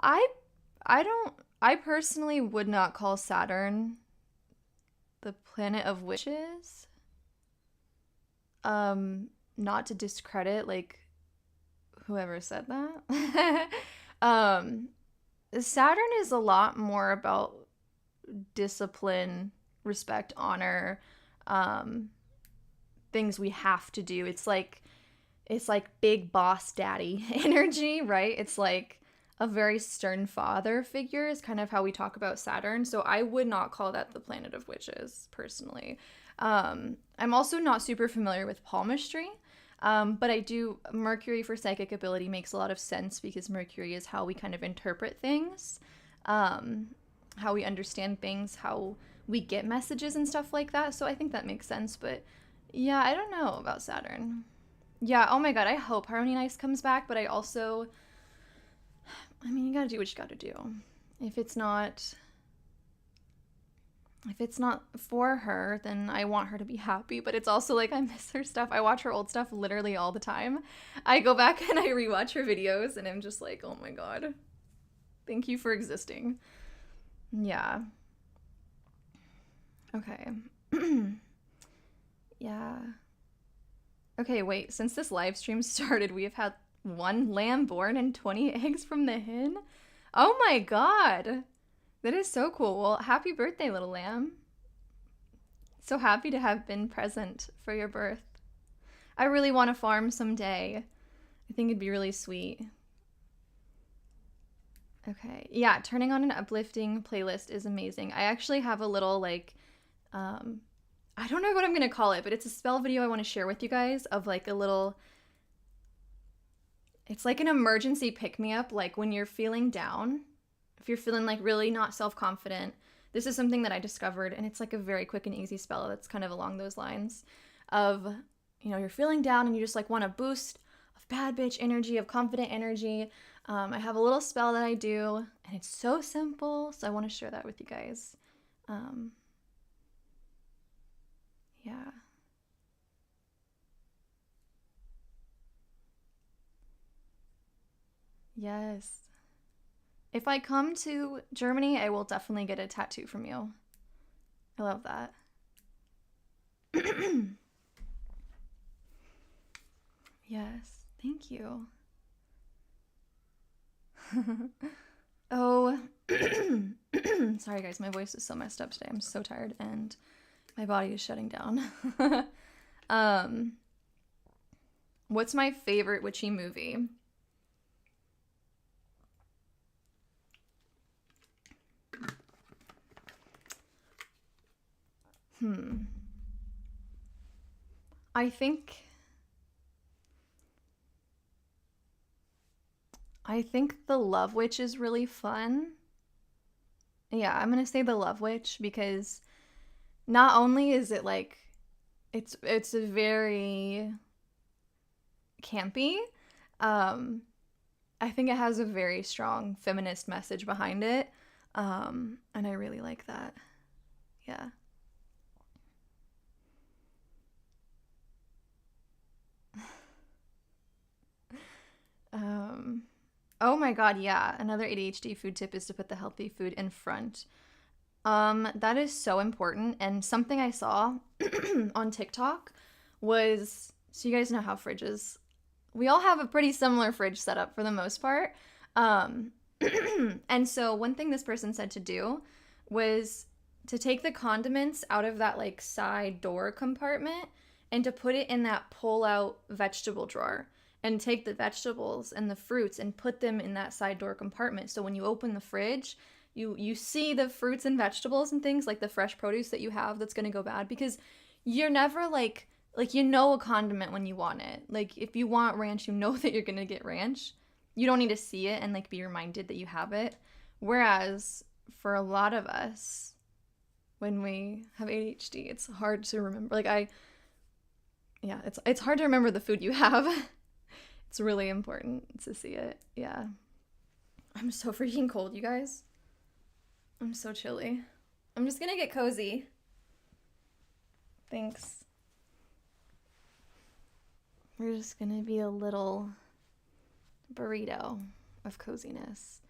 I personally would not call Saturn the planet of witches. not to discredit, like, whoever said that. Saturn is a lot more about discipline, respect, honor, things we have to do. It's like big boss daddy energy, right? It's like a very stern father figure is kind of how we talk about Saturn. So I would not call that the planet of witches, personally. I'm also not super familiar with palmistry, but I do. Mercury for psychic ability makes a lot of sense because Mercury is how we kind of interpret things, how we understand things, how we get messages and stuff like that. So I think that makes sense. But yeah, I don't know about Saturn. Yeah, oh my god, I hope Harmony Nice comes back, but I mean, you gotta do what you gotta do. If it's not for her, then I want her to be happy, but it's also like I miss her stuff. I watch her old stuff literally all the time. I go back and I rewatch her videos, and I'm just like, oh my god. Thank you for existing. Yeah. Okay. Yeah. Okay, wait, since this live stream started, we have had 1 lamb born and 20 eggs from the hen? Oh my god! That is so cool. Well, happy birthday, little lamb. So happy to have been present for your birth. I really want to farm someday. I think it'd be really sweet. Okay, yeah, turning on an uplifting playlist is amazing. I actually have a little, like, I don't know what I'm gonna call it, but it's a spell video I want to share with you guys of like a little, it's like an emergency pick-me-up, like when you're feeling down, if you're feeling like really not self-confident. This is something that I discovered, and it's like a very quick and easy spell that's kind of along those lines of, you know, you're feeling down and you just like want a boost of bad bitch energy, of confident energy. I have a little spell that I do, and it's so simple, so I want to share that with you guys. Yeah. Yes. If I come to Germany, I will definitely get a tattoo from you. I love that. Yes, thank you. Oh, sorry guys, my voice is so messed up today. I'm so tired and my body is shutting down. What's my favorite witchy movie? I think The Love Witch is really fun. Yeah, I'm gonna say The Love Witch because not only is it like it's a very campy, I think it has a very strong feminist message behind it, and I really like that. Yeah. Oh my god, yeah. Another ADHD food tip is to put the healthy food in front. That is so important. And something I saw on TikTok was, so you guys know how fridges, we all have a pretty similar fridge setup for the most part. And so one thing this person said to do was to take the condiments out of that like side door compartment and to put it in that pull out vegetable drawer, and take the vegetables and the fruits and put them in that side door compartment. So when you open the fridge, you see the fruits and vegetables and things like the fresh produce that you have that's going to go bad, because you're never like you know a condiment when you want it. Like if you want ranch, you know that you're going to get ranch. You don't need to see it and like be reminded that you have it. Whereas for a lot of us, when we have ADHD, it's hard to remember. Like it's hard to remember the food you have. It's really important to see it. Yeah. I'm so freaking cold, you guys. I'm so chilly. I'm just gonna get cozy. Thanks. We're just gonna be a little burrito of coziness.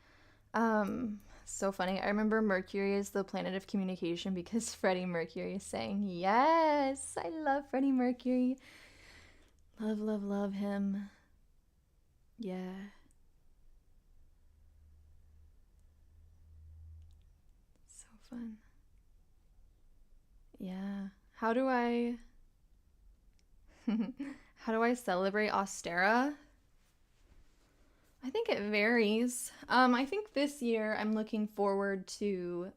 So funny. I remember Mercury is the planet of communication because Freddie Mercury is saying, yes, I love Freddie Mercury. Love, love, love him. Yeah. So fun. Yeah. How do I celebrate Austera? I think it varies. I think this year I'm looking forward to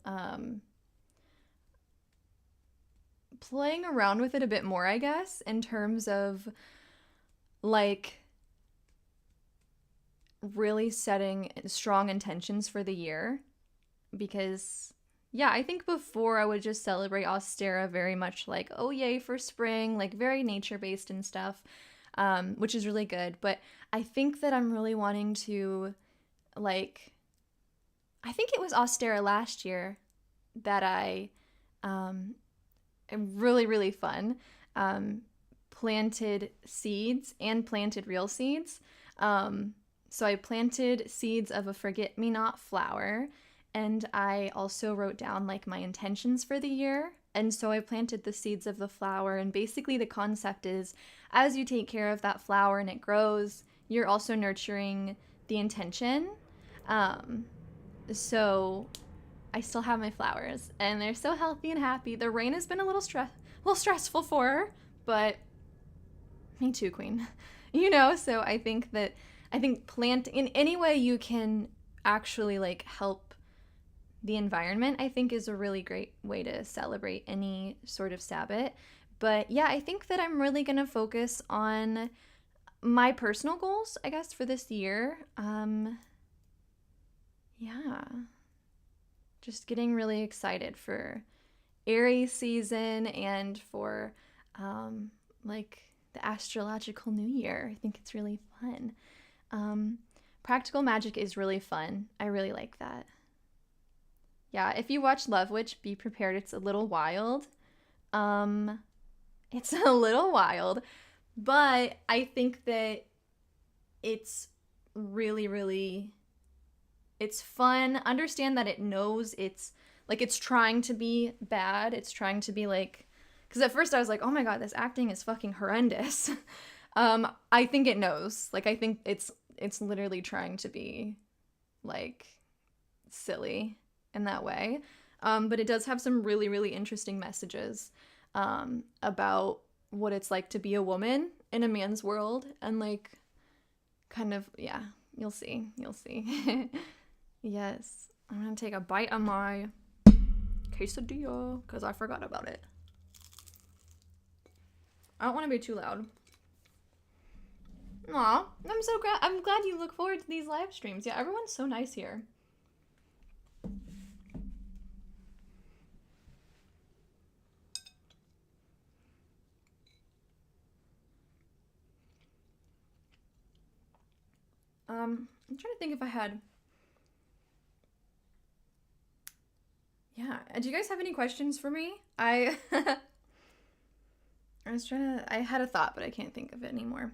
playing around with it a bit more, I guess, in terms of like really setting strong intentions for the year. Because yeah, I think before I would just celebrate Austera very much like, oh yay for spring, like very nature based and stuff, which is really good. But I think that I'm really wanting to, like, I think it was Austera last year that I, really, really fun, planted seeds and planted real seeds. So I planted seeds of a forget-me-not flower, and I also wrote down like my intentions for the year. And so I planted the seeds of the flower, and basically the concept is as you take care of that flower and it grows, you're also nurturing the intention. So I still have my flowers, and they're so healthy and happy. The rain has been a little stressful for her, but me too, queen. So I think plant in any way you can actually like help the environment, I think is a really great way to celebrate any sort of Sabbath. But yeah, I think that I'm really gonna focus on my personal goals, I guess, for this year. Yeah. Just getting really excited for Aries season and for like the astrological new year. I think it's really fun. Practical magic is really fun. I really like that. Yeah, if you watch Love Witch, be prepared. It's a little wild. It's a little wild, but I think that it's really, really, it's fun. Understand that it knows it's trying to be bad. It's trying to be like, because at first I was like, oh my god, this acting is fucking horrendous. I think it knows. Like, I think it's literally trying to be like silly in that way. But it does have some really, really interesting messages about what it's like to be a woman in a man's world, and like kind of, yeah, you'll see. Yes, I'm gonna take a bite of my quesadilla because I forgot about it. I don't want to be too loud. Aw, I'm glad you look forward to these live streams. Yeah, everyone's so nice here. I'm trying to think if I had... Yeah, do you guys have any questions for me? I had a thought, but I can't think of it anymore.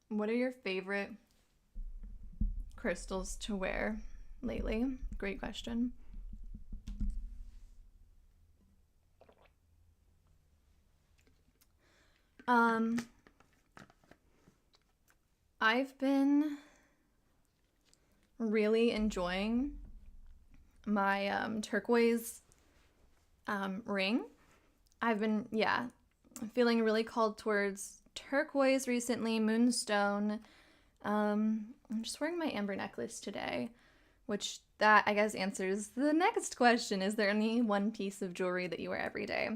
What are your favorite crystals to wear lately? Great question. I've been really enjoying my turquoise ring. I've been, feeling really called towards turquoise recently, moonstone. I'm just wearing my amber necklace today, which that I guess answers the next question. Is there any one piece of jewelry that you wear every day?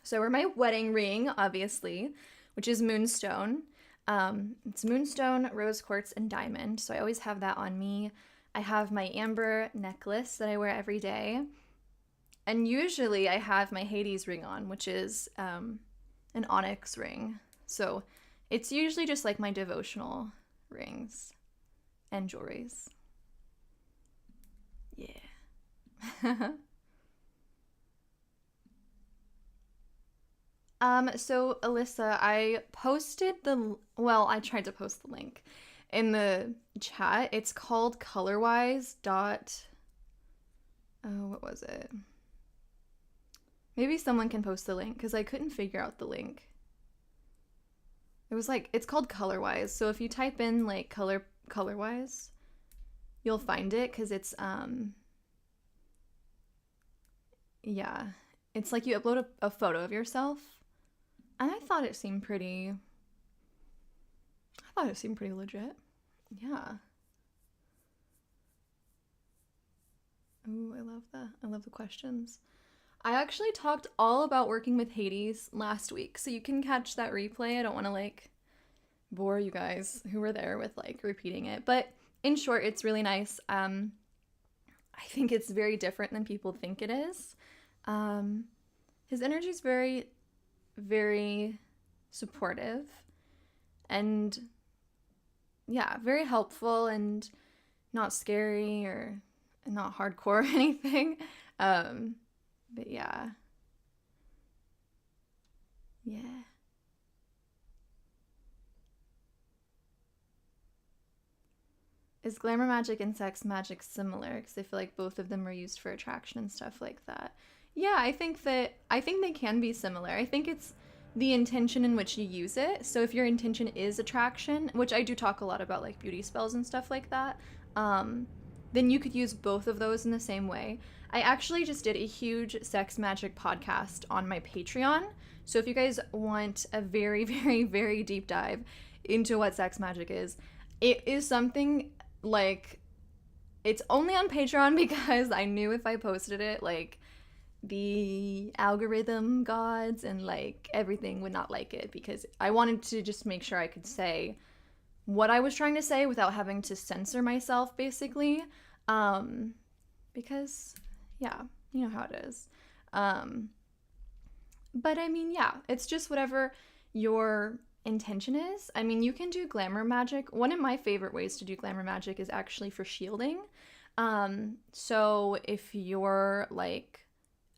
So I wear my wedding ring, obviously, which is moonstone. It's moonstone, rose quartz, and diamond. So I always have that on me. I have my amber necklace that I wear every day. And usually I have my Hades ring on, which is an onyx ring. So it's usually just like my devotional rings and jewelries. Yeah. So Alyssa, I tried to post the link in the chat. It's called colorwise dot, oh, what was it? Maybe someone can post the link because I couldn't figure out the link. It was like, it's called colorwise. So if you type in like colorwise, you'll find it because it's, yeah, it's like you upload a photo of yourself. And I thought it seemed pretty legit. Yeah. Ooh, I love the questions. I actually talked all about working with Hades last week, so you can catch that replay. I don't want to like bore you guys who were there with like repeating it, but in short, it's really nice. I think it's very different than people think it is. His energy is very, very supportive and yeah, very helpful and not scary or not hardcore or anything. But yeah. Is glamour magic and sex magic similar? Because I feel like both of them are used for attraction and stuff like that. Yeah, I think they can be similar. I think it's the intention in which you use it. So if your intention is attraction, which I do talk a lot about like beauty spells and stuff like that, then you could use both of those in the same way. I actually just did a huge sex magic podcast on my Patreon. So if you guys want a very, very, very deep dive into what sex magic is, it is something like, it's only on Patreon because I knew if I posted it, like, the algorithm gods and like everything would not like it, because I wanted to just make sure I could say what I was trying to say without having to censor myself, basically. Because yeah, you know how it is. But I mean, yeah, it's just whatever your intention is. I mean, you can do glamour magic. One of my favorite ways to do glamour magic is actually for shielding. So if you're like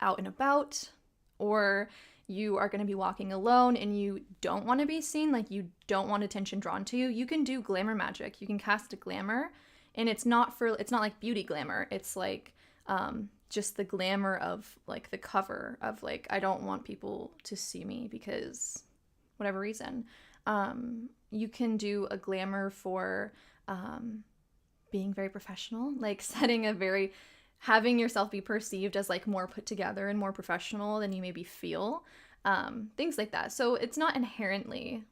out and about, or you are going to be walking alone and you don't want to be seen, like you don't want attention drawn to you, you can do glamour magic. You can cast a glamour, and it's not like beauty glamour. It's like just the glamour of like the cover of like, I don't want people to see me because whatever reason. You can do a glamour for being very professional, like having yourself be perceived as like more put together and more professional than you maybe feel, things like that. So it's not inherently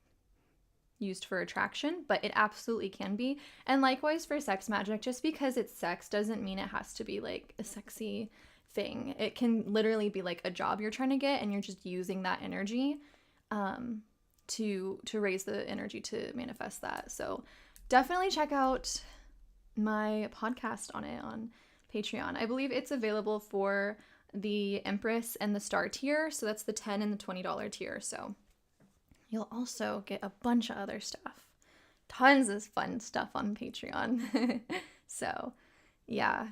used for attraction, but it absolutely can be. And likewise for sex magic, just because it's sex doesn't mean it has to be like a sexy thing. It can literally be like a job you're trying to get, and you're just using that energy to raise the energy to manifest that. So definitely check out my podcast on it on Patreon. I believe it's available for the Empress and the Star tier, so that's the $10 and the $20 tier. So you'll also get a bunch of other stuff, tons of fun stuff on Patreon. So yeah,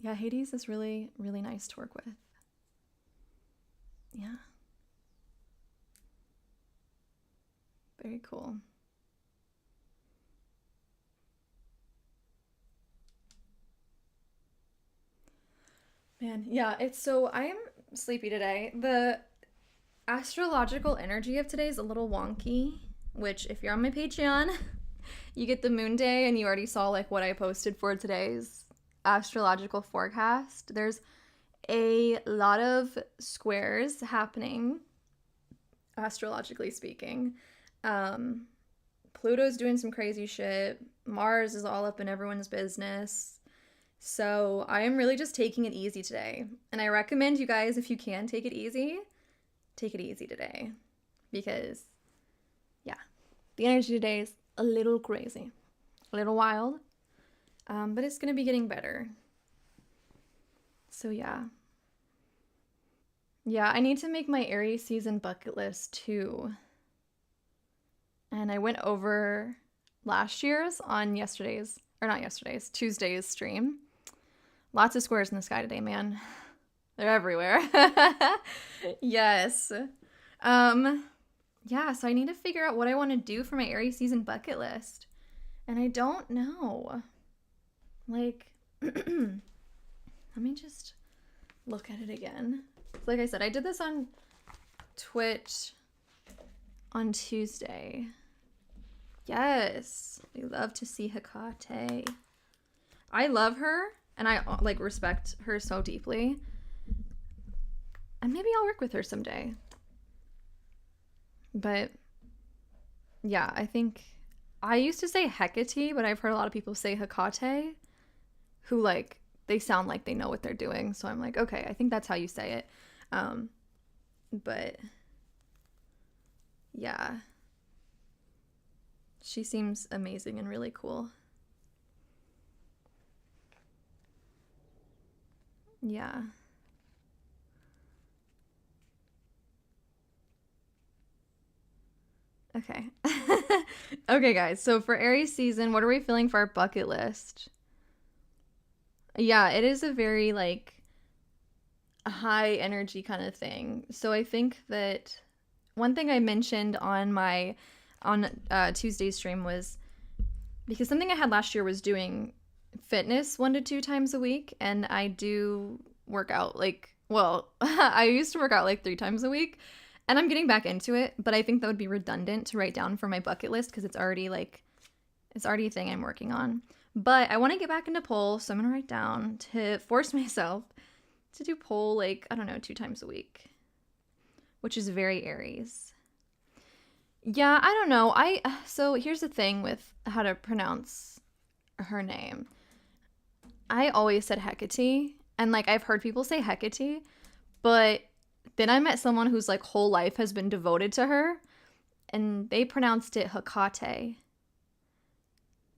Hades is really, really nice to work with. Yeah, very cool. Man, yeah, I am sleepy today. The astrological energy of today is a little wonky, which if you're on my Patreon, you get the moon day, and you already saw like what I posted for today's astrological forecast. There's a lot of squares happening, astrologically speaking. Pluto's doing some crazy shit. Mars is all up in everyone's business. So I am really just taking it easy today. And I recommend you guys, if you can take it easy today. Because, yeah, the energy today is a little crazy, a little wild, but it's going to be getting better. So yeah. Yeah, I need to make my Aries season bucket list too. And I went over last year's on Tuesday's stream. Lots of squares in the sky today, man. They're everywhere. Yes. Yeah, so I need to figure out what I want to do for my Aries season bucket list. And I don't know. Like, let me just look at it again. Like I said, I did this on Twitch on Tuesday. Yes. We love to see Hecate. I love her, and I, like, respect her so deeply. And maybe I'll work with her someday. But, yeah, I think... I used to say Hecate, but I've heard a lot of people say Hecate, who, like, they sound like they know what they're doing. So I'm like, okay, I think that's how you say it. But, yeah. She seems amazing and really cool. Yeah. Okay. Okay, guys. So for Aries season, what are we feeling for our bucket list? Yeah, it is a very, like, high energy kind of thing. So I think that one thing I mentioned on Tuesday's stream was because something I had last year was doing fitness 1 to 2 times a week, and I do work out I used to work out like 3 times a week, and I'm getting back into it, but I think that would be redundant to write down for my bucket list because it's already a thing I'm working on. But I want to get back into pole, so I'm gonna write down to force myself to do pole, like, I don't know, 2 times a week, which is very Aries. Yeah, I don't know. So here's the thing with how to pronounce her name. I always said Hecate, and, like, I've heard people say Hecate, but then I met someone whose, like, whole life has been devoted to her, and they pronounced it Hecate.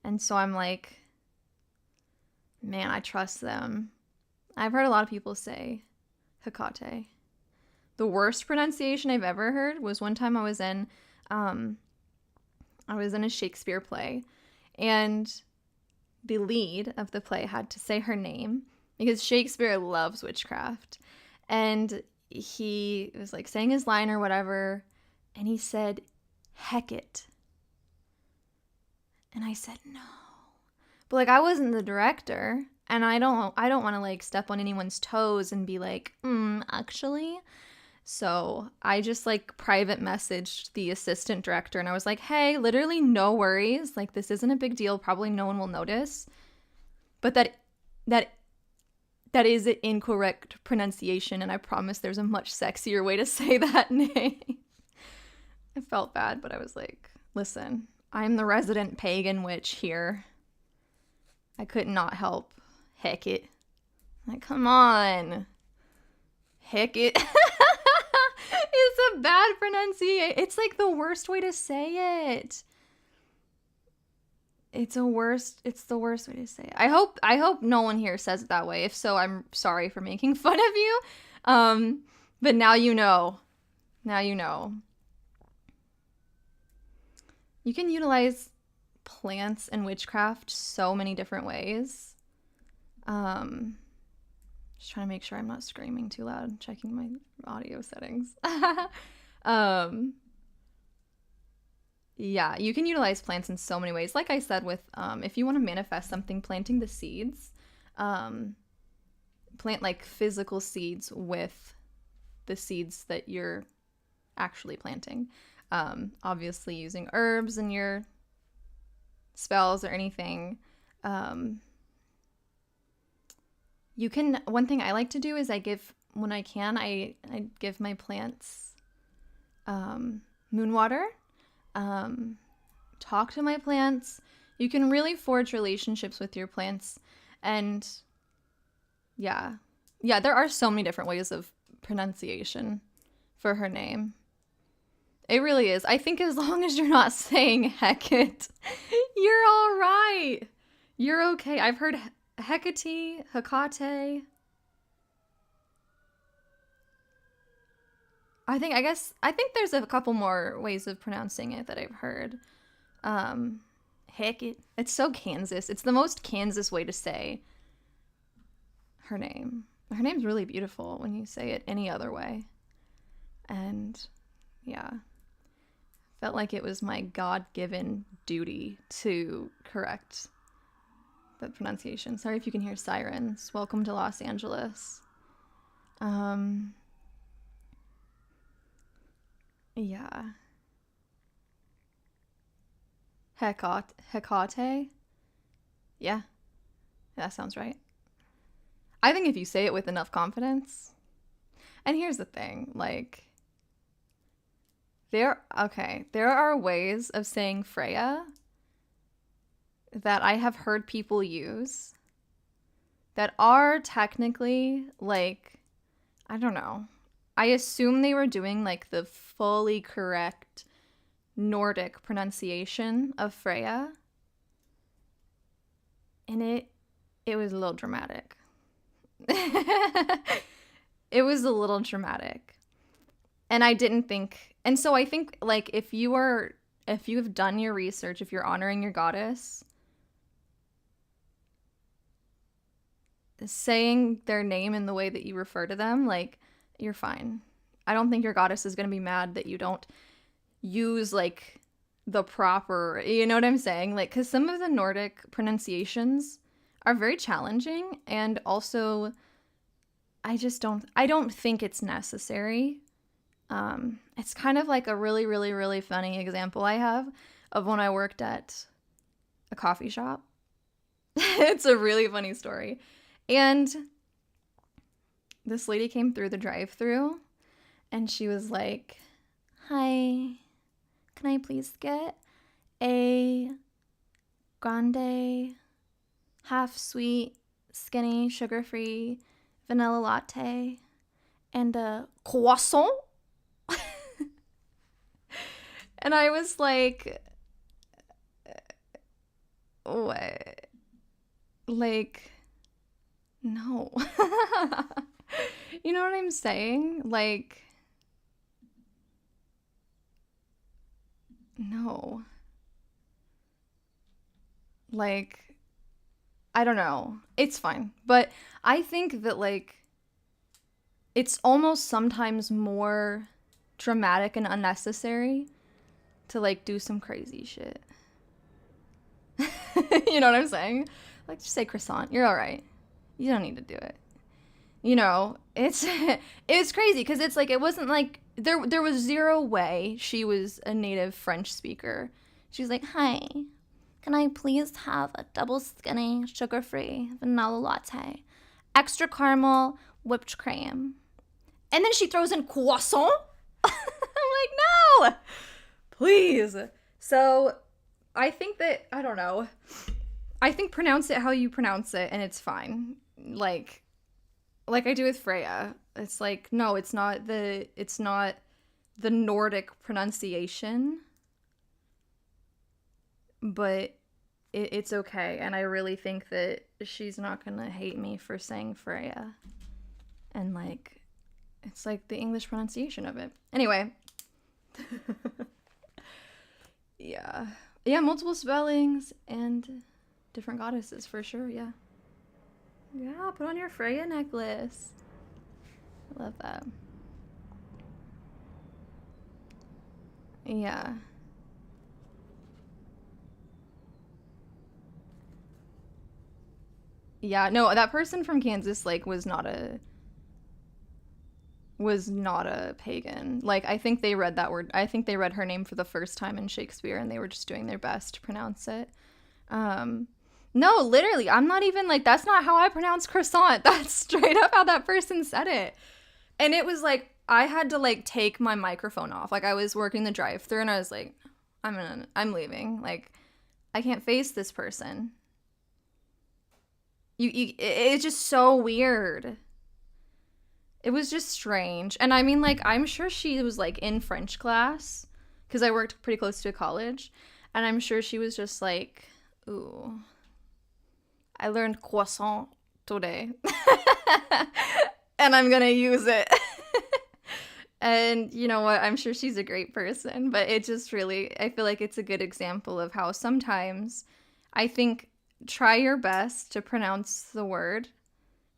And so I'm like, man, I trust them. I've heard a lot of people say Hecate. The worst pronunciation I've ever heard was one time I was in a Shakespeare play, and the lead of the play had to say her name because Shakespeare loves witchcraft. And he was, like, saying his line or whatever, and he said, Hecate. And I said, no. But, like, I wasn't the director, and I don't want to, like, step on anyone's toes and be like, actually. So I just, like, private messaged the assistant director, and I was like, hey, literally no worries. Like, this isn't a big deal. Probably no one will notice. But that is an incorrect pronunciation, and I promise there's a much sexier way to say that name. I felt bad, but I was like, listen, I'm the resident pagan witch here. I could not help Hecate. Like, come on. Hecate. It's a bad pronunciation. It's, like, the worst way to say it. It's the worst way to say it. I hope no one here says it that way. If so, I'm sorry for making fun of you. But now you know. Now you know. You can utilize plants and witchcraft so many different ways. Just trying to make sure I'm not screaming too loud, checking my audio settings. Yeah, you can utilize plants in so many ways. Like I said, with if you want to manifest something, planting the seeds, plant, like, physical seeds with the seeds that you're actually planting. Obviously using herbs in your spells or anything. You can, one thing I like to do is I give my plants moon water. Talk to my plants. You can really forge relationships with your plants. And yeah, there are so many different ways of pronunciation for her name. It really is. I think as long as you're not saying Hecate, you're all right. You're okay. I've heard Hecate, Hecate. I think there's a couple more ways of pronouncing it that I've heard. Hecate. It's so Kansas. It's the most Kansas way to say her name. Her name's really beautiful when you say it any other way. And yeah, felt like it was my God-given duty to correct the pronunciation. Sorry if you can hear sirens. Welcome to Los Angeles. Yeah. Hecate? Yeah, that sounds right. I think if you say it with enough confidence. And here's the thing, like, there are ways of saying Freya that I have heard people use that are technically, like, I don't know. I assume they were doing, like, the fully correct Nordic pronunciation of Freya. And it was a little dramatic. It was a little dramatic. And I didn't think, and so I think, like, if you have done your research, if you're honoring your goddess, saying their name in the way that you refer to them, like, you're fine. I don't think your goddess is going to be mad that you don't use, like, the proper, you know what I'm saying? Like, because some of the Nordic pronunciations are very challenging, and also I don't think it's necessary. It's kind of like a really, really, really funny example I have of when I worked at a coffee shop. It's a really funny story. And this lady came through the drive-thru and she was like, "Hi, can I please get a grande, half sweet, skinny, sugar-free vanilla latte and a croissant?" And I was like, what? Like, no. You know what I'm saying? Like, no. Like, I don't know. It's fine. But I think that, like, it's almost sometimes more dramatic and unnecessary to, like, do some crazy shit. You know what I'm saying? Like, just say croissant. You're all right. You don't need to do it. You know, it's crazy because it's like, it wasn't like, there was zero way she was a native French speaker. She was like, "Hi, can I please have a double skinny, sugar-free vanilla latte, extra caramel, whipped cream?" And then she throws in croissant. I'm like, no, please. So I think that, I don't know. I think pronounce it how you pronounce it and it's fine. Like I do with Freya. It's like, no, it's not the Nordic pronunciation. But it's okay. And I really think that she's not gonna hate me for saying Freya. And, like, it's like the English pronunciation of it. Anyway. Yeah. Yeah, multiple spellings and different goddesses for sure, yeah. Yeah, put on your Freya necklace. I love that. Yeah. Yeah, no, that person from Kansas, like, was not a pagan. Like, I think they read that word. I think they read her name for the first time in Shakespeare and they were just doing their best to pronounce it. No, literally, I'm not even, like, that's not how I pronounce croissant. That's straight up how that person said it. And it was like, I had to, like, take my microphone off. Like, I was working the drive-thru and I was like, I'm leaving. Like, I can't face this person. It's just so weird. It was just strange. And I mean, like, I'm sure she was, like, in French class because I worked pretty close to a college, and I'm sure she was just like, ooh, I learned croissant today, and I'm gonna use it. And you know what? I'm sure she's a great person, but it just really, I feel like it's a good example of how sometimes I think try your best to pronounce the word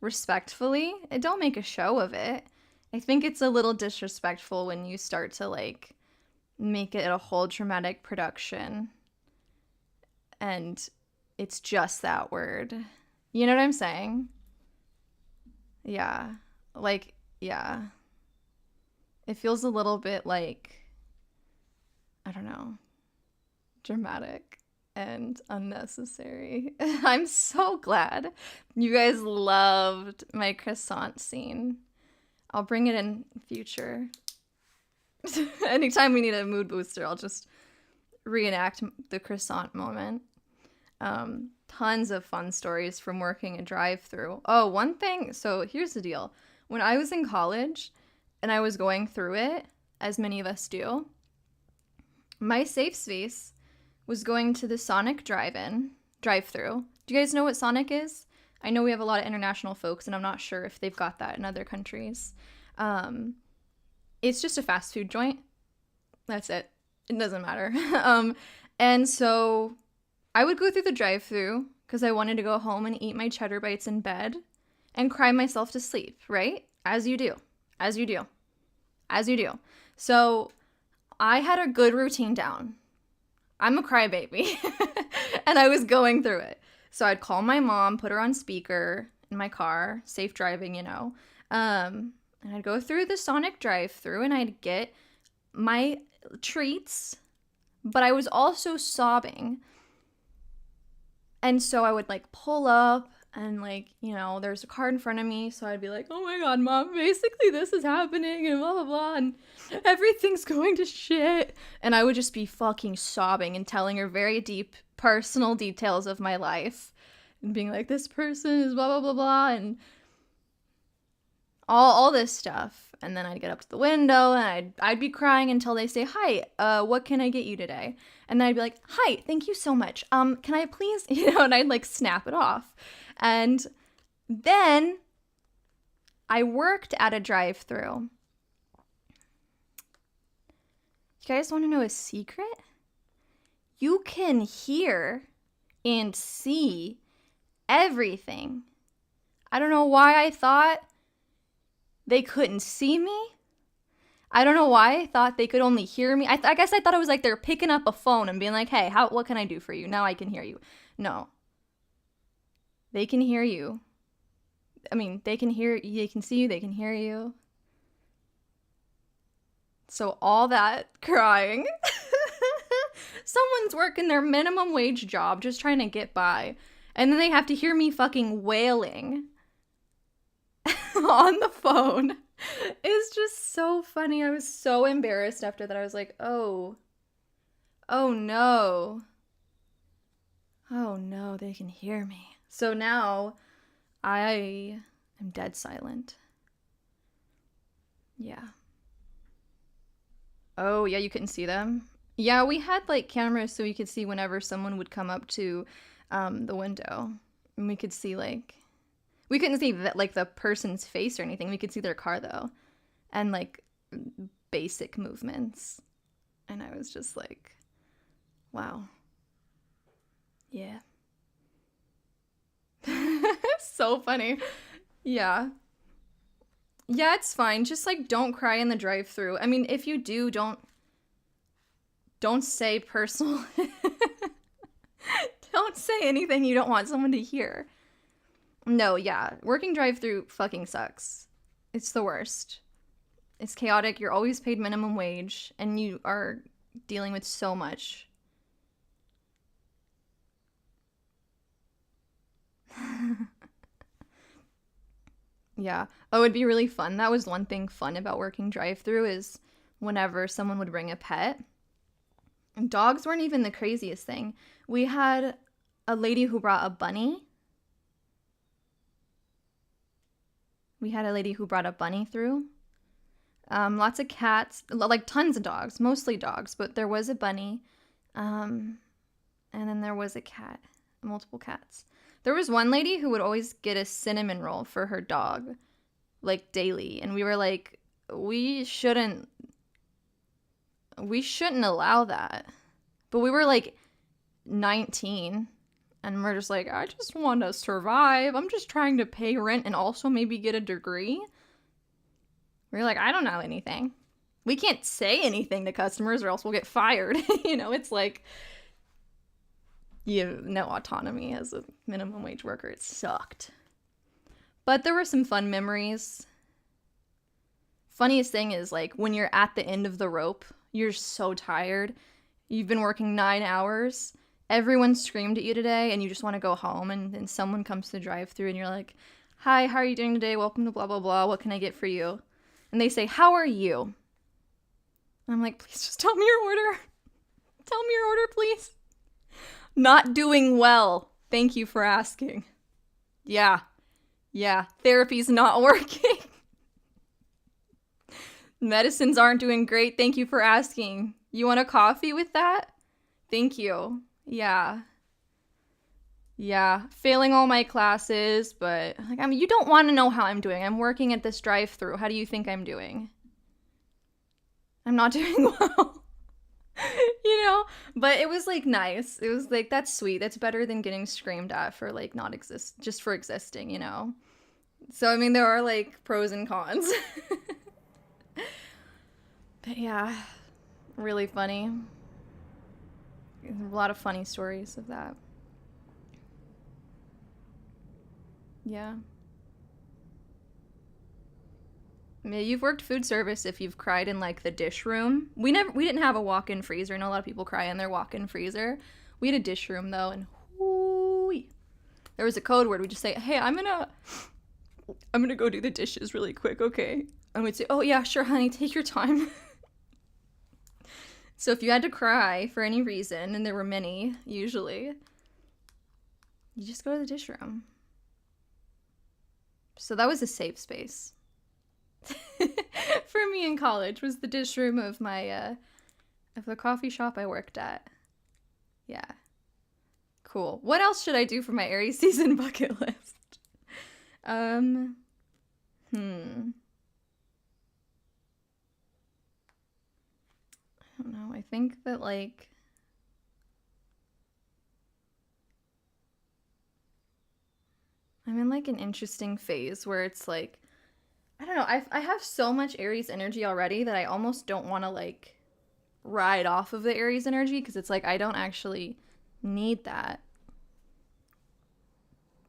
respectfully and don't make a show of it. I think it's a little disrespectful when you start to like make it a whole dramatic production and it's just that word. You know what I'm saying? Yeah. Like, yeah. It feels a little bit like, I don't know, dramatic and unnecessary. I'm so glad you guys loved my croissant scene. I'll bring it in future. Anytime we need a mood booster, I'll just reenact the croissant moment. Tons of fun stories from working a drive-thru. Oh, one thing. So here's the deal. When I was in college and I was going through it, as many of us do, my safe space was going to the Sonic drive-thru. Do you guys know what Sonic is? I know we have a lot of international folks, and I'm not sure if they've got that in other countries. It's just a fast food joint. That's it. It doesn't matter. And so I would go through the drive-thru because I wanted to go home and eat my cheddar bites in bed and cry myself to sleep, right? As you do. As you do. As you do. So I had a good routine down. I'm a crybaby. And I was going through it. So I'd call my mom, put her on speaker in my car, safe driving, you know. And I'd go through the Sonic drive-thru and I'd get my treats, but I was also sobbing. And so I would like pull up and like, you know, there's a car in front of me. So I'd be like, oh my God, Mom, basically this is happening and blah, blah, blah. And everything's going to shit. And I would just be fucking sobbing and telling her very deep personal details of my life. And being like, this person is blah, blah, blah, blah. And all this stuff. And then I'd get up to the window and I'd be crying until they say, hi, what can I get you today? And then I'd be like, hi, thank you so much. Can I please, you know, and I'd like snap it off. And then I worked at a drive-thru. You guys want to know a secret? You can hear and see everything. I don't know why I thought they couldn't see me. I don't know why I thought they could only hear me. I guess I thought it was like they're picking up a phone and being like, hey, what can I do for you? Now I can hear you. No. They can hear you. I mean, they can see you, they can hear you. So all that crying. Someone's working their minimum wage job just trying to get by. And then they have to hear me fucking wailing on the phone. It's just so funny. I was so embarrassed after that. I was like, oh no. Oh no, they can hear me. So now I am dead silent. Yeah. Oh, yeah, you couldn't see them? Yeah, we had like cameras so we could see whenever someone would come up to the window. And we could see like, we couldn't see like the person's face or anything. We could see their car though. And like basic movements. And I was just like, wow. Yeah. So funny. Yeah. Yeah, it's fine. Just like don't cry in the drive-thru. I mean, if you do, don't say personal. Don't say anything you don't want someone to hear. No, yeah. Working drive-thru fucking sucks. It's the worst. It's chaotic. You're always paid minimum wage and you are dealing with so much. Yeah. Oh, it'd be really fun. That was one thing fun about working drive-thru is whenever someone would bring a pet. Dogs weren't even the craziest thing. We had a lady who brought a bunny. We had a lady who brought a bunny through. Lots of cats, like tons of dogs, mostly dogs, but there was a bunny. And then there was a cat, multiple cats. There was one lady who would always get a cinnamon roll for her dog, like daily. And we were like, we shouldn't allow that. But we were like 19 and we're just like, I just want to survive. I'm just trying to pay rent and also maybe get a degree. We're like, I don't know anything. We can't say anything to customers or else we'll get fired. It's like, you have no autonomy as a minimum wage worker. It sucked. But there were some fun memories. Funniest thing is, like, when you're at the end of the rope, you're so tired. You've been working 9 hours. Everyone screamed at you today, and you just want to go home. And then someone comes to the drive-thru, and you're like, hi, how are you doing today? Welcome to blah, blah, blah. What can I get for you? And they say, how are you? And I'm like, please just tell me your order. Tell me your order, please. Not doing well. Thank you for asking. Yeah. Therapy's not working. Medicines aren't doing great. Thank you for asking. You want a coffee with that? Thank you. Yeah. Failing all my classes, but you don't want to know how I'm doing. I'm working at this drive-thru. How do you think I'm doing? I'm not doing well. But it was like nice. It was like, that's sweet. That's better than getting screamed at for like just for existing, So there are like pros and cons. But yeah, really funny. A lot of funny stories of that. Yeah. You've worked food service if you've cried in like the dish room. We didn't have a walk-in freezer. I know a lot of people cry in their walk-in freezer. We had a dish room though, and whoo, there was a code word. We just say, hey, I'm gonna go do the dishes really quick, okay? And we'd say, oh yeah, sure, honey, take your time. So if you had to cry for any reason, and there were many, usually, you just go to the dish room. So that was a safe space. For me in college was the dish room of my of the coffee shop I worked at. Yeah. Cool. What else should I do for my Aries season bucket list? I don't know. I think that like I'm in like an interesting phase where it's like, I don't know, I have so much Aries energy already that I almost don't want to like ride off of the Aries energy because it's like I don't actually need that.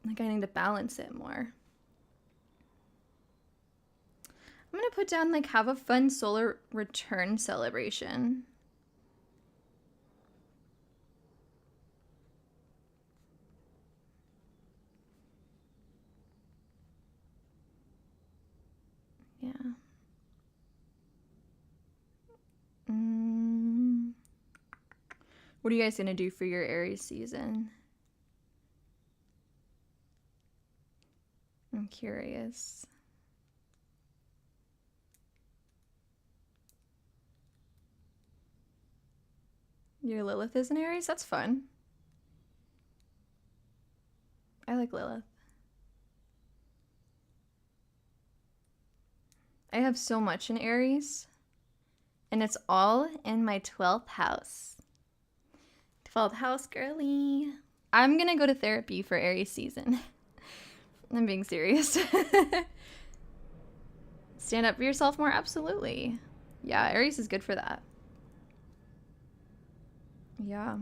Like I need to balance it more. I'm gonna put down like have a fun solar return celebration. Yeah. What are you guys gonna do for your Aries season? I'm curious. Your Lilith is an Aries? That's fun. I like Lilith. I have so much in Aries, and it's all in my 12th house. 12th house, girly. I'm gonna go to therapy for Aries season. I'm being serious. Stand up for yourself more? Absolutely. Yeah, Aries is good for that. Yeah.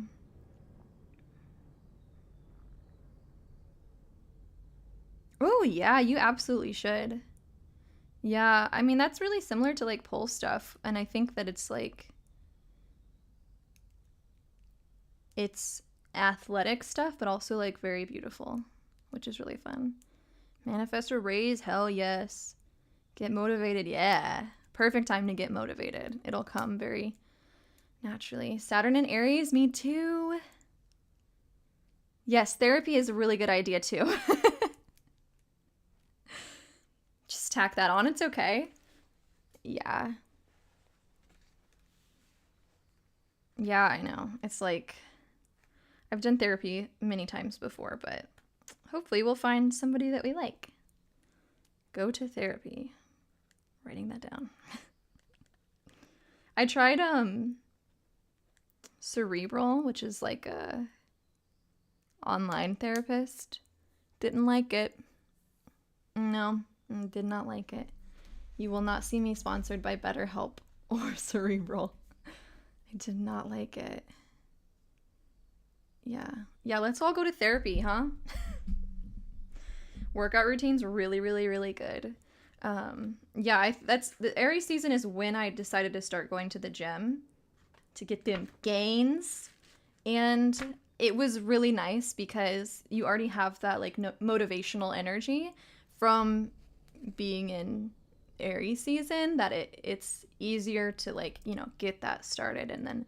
Oh, yeah, you absolutely should. Yeah, I mean, that's really similar to like pole stuff. And I think that it's like, it's athletic stuff, but also like very beautiful, which is really fun. Manifest or raise? Hell yes. Get motivated? Yeah. Perfect time to get motivated. It'll come very naturally. Saturn in Aries? Me too. Yes, therapy is a really good idea too. Just tack that on. It's okay. Yeah. Yeah, I know. It's like, I've done therapy many times before, but hopefully we'll find somebody that we like. Go to therapy. Writing that down. I tried Cerebral, which is like a online therapist. Didn't like it. No, did not like it. You will not see me sponsored by BetterHelp or Cerebral. I did not like it. Yeah, let's all go to therapy, huh? Workout routine's really, really, really good. That's the Aries season is when I decided to start going to the gym to get them gains. And it was really nice because you already have that like motivational energy from being in Aries season, that it's easier to like, get that started. And then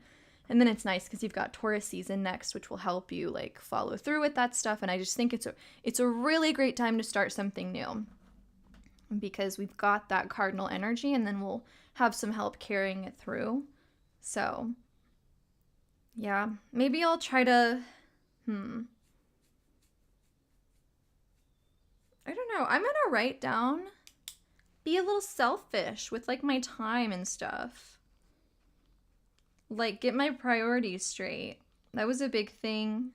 it's nice because you've got Taurus season next, which will help you like follow through with that stuff. And I just think it's a really great time to start something new because we've got that cardinal energy, and then we'll have some help carrying it through. So yeah, maybe I'll try to, I don't know. I'm gonna write down, be a little selfish with like my time and stuff. Like, get my priorities straight. That was a big thing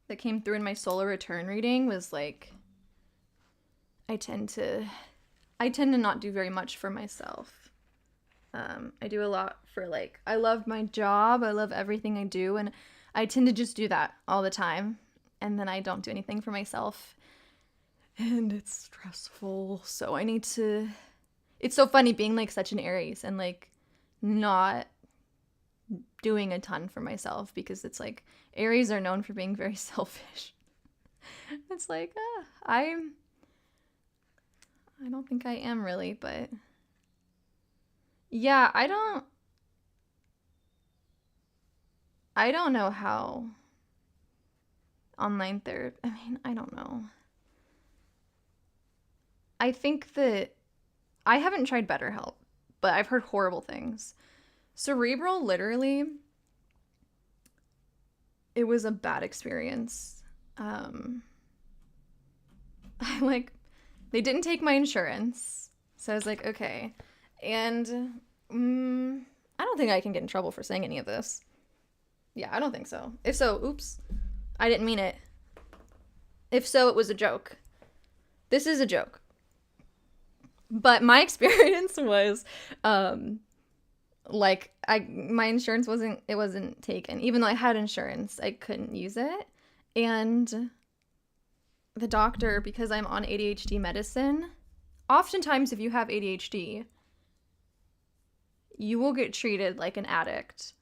that came through in my solar return reading, was like, I tend to not do very much for myself. I do a lot for like, I love my job, I love everything I do, and I tend to just do that all the time, and then I don't do anything for myself, and it's stressful. So I need to, it's so funny being like such an Aries and like not doing a ton for myself, because it's like Aries are known for being very selfish. It's like, I don't think I am really, but yeah, I don't know how online therapy, I don't know. I think that I haven't tried BetterHelp, but I've heard horrible things. Cerebral, literally, it was a bad experience. They didn't take my insurance, so I was like, okay. And I don't think I can get in trouble for saying any of this. Yeah, I don't think so. If so, oops, I didn't mean it. If so, it was a joke. This is a joke. But my experience was, my insurance wasn't taken. Even though I had insurance, I couldn't use it. And the doctor, because I'm on ADHD medicine, oftentimes if you have ADHD, you will get treated like an addict.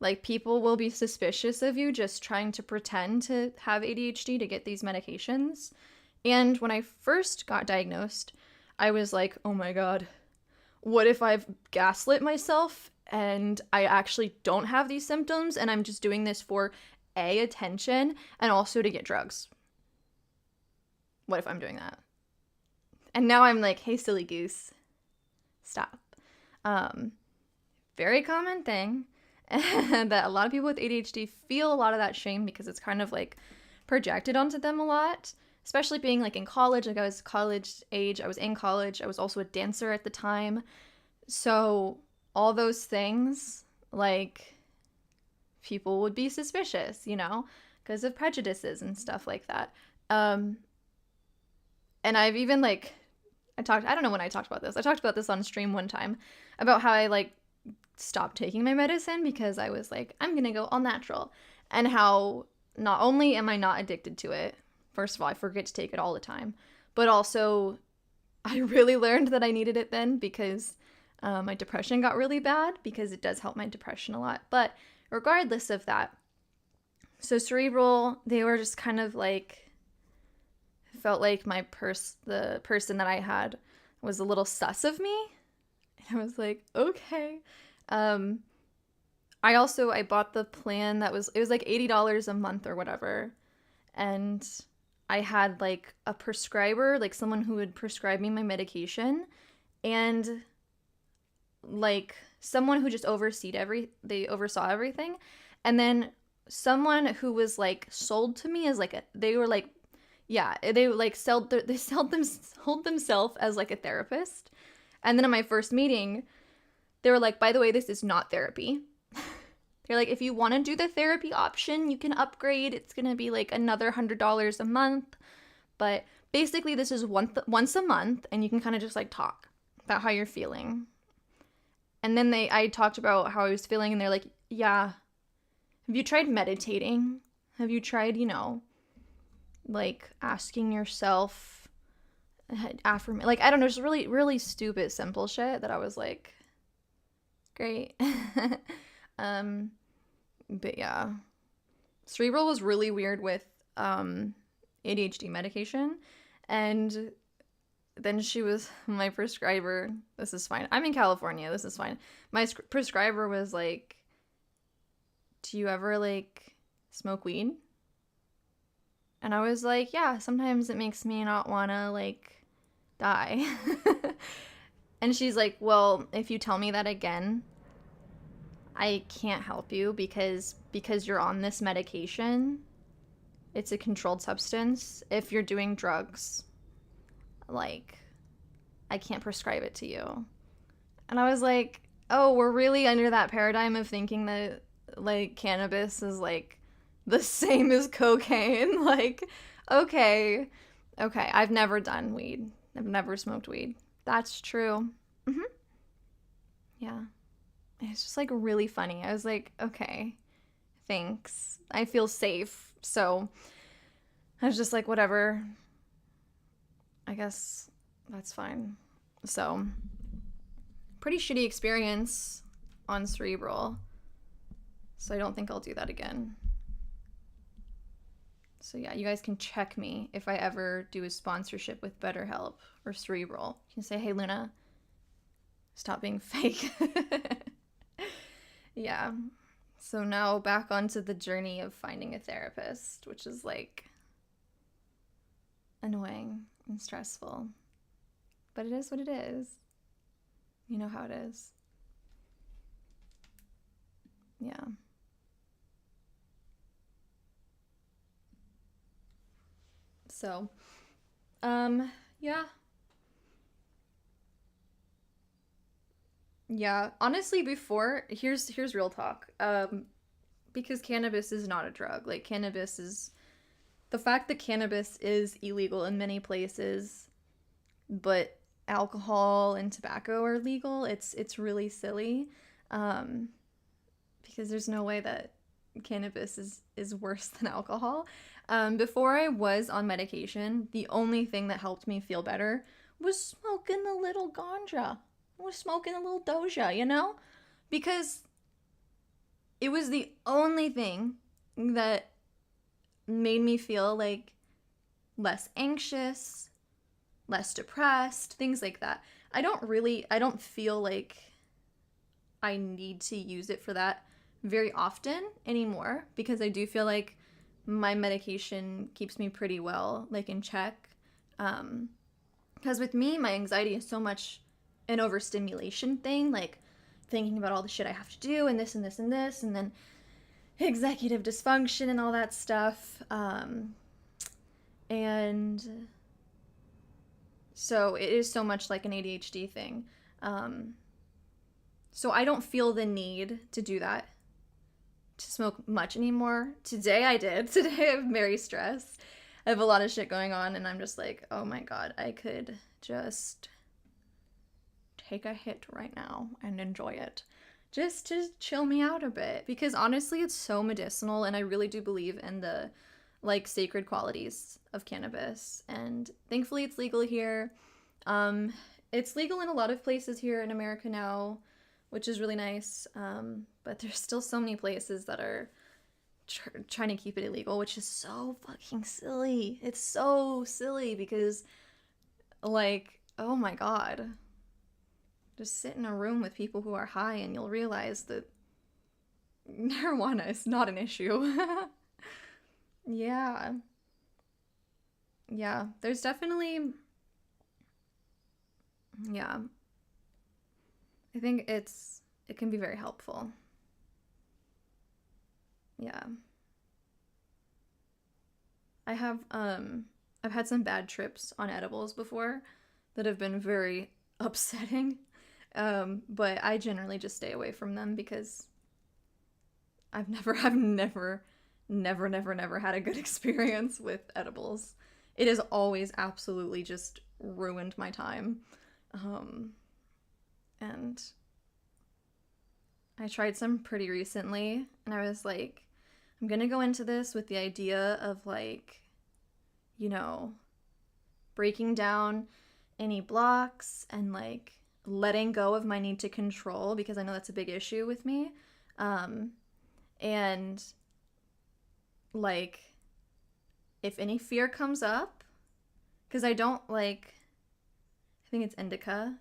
Like, people will be suspicious of you just trying to pretend to have ADHD to get these medications. And when I first got diagnosed, I was like, oh my God, what if I've gaslit myself and I actually don't have these symptoms and I'm just doing this for A, attention, and also to get drugs? What if I'm doing that? And now I'm like, hey, silly goose, stop. Very common thing. And that a lot of people with ADHD feel a lot of that shame because it's kind of like projected onto them a lot, especially being like in college. Like, I was college age, I was in college, I was also a dancer at the time. So all those things, like, people would be suspicious, because of prejudices and stuff like that. And I've even I don't know when I talked about this. I talked about this on stream one time about how I stopped taking my medicine because I was like, I'm gonna go all natural, and how not only am I not addicted to it, first of all, I forget to take it all the time, but also I really learned that I needed it then because my depression got really bad, because it does help my depression a lot. But regardless of that, so Cerebral, they were just kind of felt like the person that I had was a little sus of me. And I was like, okay. I bought the plan it was like $80 a month or whatever. And I had a prescriber, someone who would prescribe me my medication. And like someone who just they oversaw everything, and then someone who was like sold to me as like they were like, yeah, they like sold themselves as like a therapist. And then in my first meeting, they were like, by the way, this is not therapy. They're like, if you want to do the therapy option, you can upgrade. It's going to be like another $100 a month. But basically, this is once a month, and you can kind of just like talk about how you're feeling. And then I talked about how I was feeling, and they're like, yeah, have you tried meditating? Have you tried, like asking yourself like, I don't know, just really, really stupid, simple shit that I was like, great. But yeah, Cerebral was really weird with ADHD medication, and then she was my prescriber. This is fine. I'm in California. This is fine. My prescriber was like, do you ever like smoke weed? And I was like, yeah, sometimes it makes me not want to like die. And she's like, well, if you tell me that again, I can't help you because you're on this medication. It's a controlled substance. If you're doing drugs, like, I can't prescribe it to you. And I was like, oh, we're really under that paradigm of thinking that, like, cannabis is, like, the same as cocaine. Like, okay. I've never done weed. I've never smoked weed. That's true. Yeah. It's just, like, really funny. I was like, okay, thanks. I feel safe. So I was just like, whatever. I guess that's fine. So, pretty shitty experience on Cerebral. So I don't think I'll do that again. So yeah, you guys can check me if I ever do a sponsorship with BetterHelp or Cerebral. You can say, hey, Luna, stop being fake. Yeah. So now back onto the journey of finding a therapist, which is like annoying and stressful. But it is what it is. You know how it is. Yeah. So, yeah. Yeah, honestly, before, here's real talk. Because cannabis is not a drug. Like, the fact that cannabis is illegal in many places, but alcohol and tobacco are legal, it's really silly. Because there's no way that cannabis is worse than alcohol. Before I was on medication, the only thing that helped me feel better was smoking a little ganja. I was smoking a little doja, because it was the only thing that made me feel like less anxious, less depressed, things like that. I don't feel like I need to use it for that very often anymore, because I do feel like my medication keeps me pretty well, like, in check. Because with me, my anxiety is so much an overstimulation thing, like thinking about all the shit I have to do and this and this and this, and then executive dysfunction and all that stuff. And so it is so much like an ADHD thing. So I don't feel the need to do that, to smoke much anymore. Today I did. Today I'm very stressed. I have a lot of shit going on, and I'm just like, oh my god, I could just take a hit right now and enjoy it. Just to chill me out a bit. Because honestly, it's so medicinal, and I really do believe in the, like, sacred qualities of cannabis. And thankfully it's legal here. It's legal in a lot of places here in America now, which is really nice. But there's still so many places that are trying to keep it illegal, which is so fucking silly. It's so silly because, like, oh my god. Just sit in a room with people who are high and you'll realize that marijuana is not an issue. Yeah. Yeah, there's definitely... Yeah. I think it can be very helpful. Yeah. I've had some bad trips on edibles before that have been very upsetting. But I generally just stay away from them because I've never had a good experience with edibles. It has always absolutely just ruined my time. And I tried some pretty recently, and I was like, I'm gonna go into this with the idea of like, you know, breaking down any blocks and like letting go of my need to control, because I know that's a big issue with me. And like, if any fear comes up, because I don't like, I think it's indica,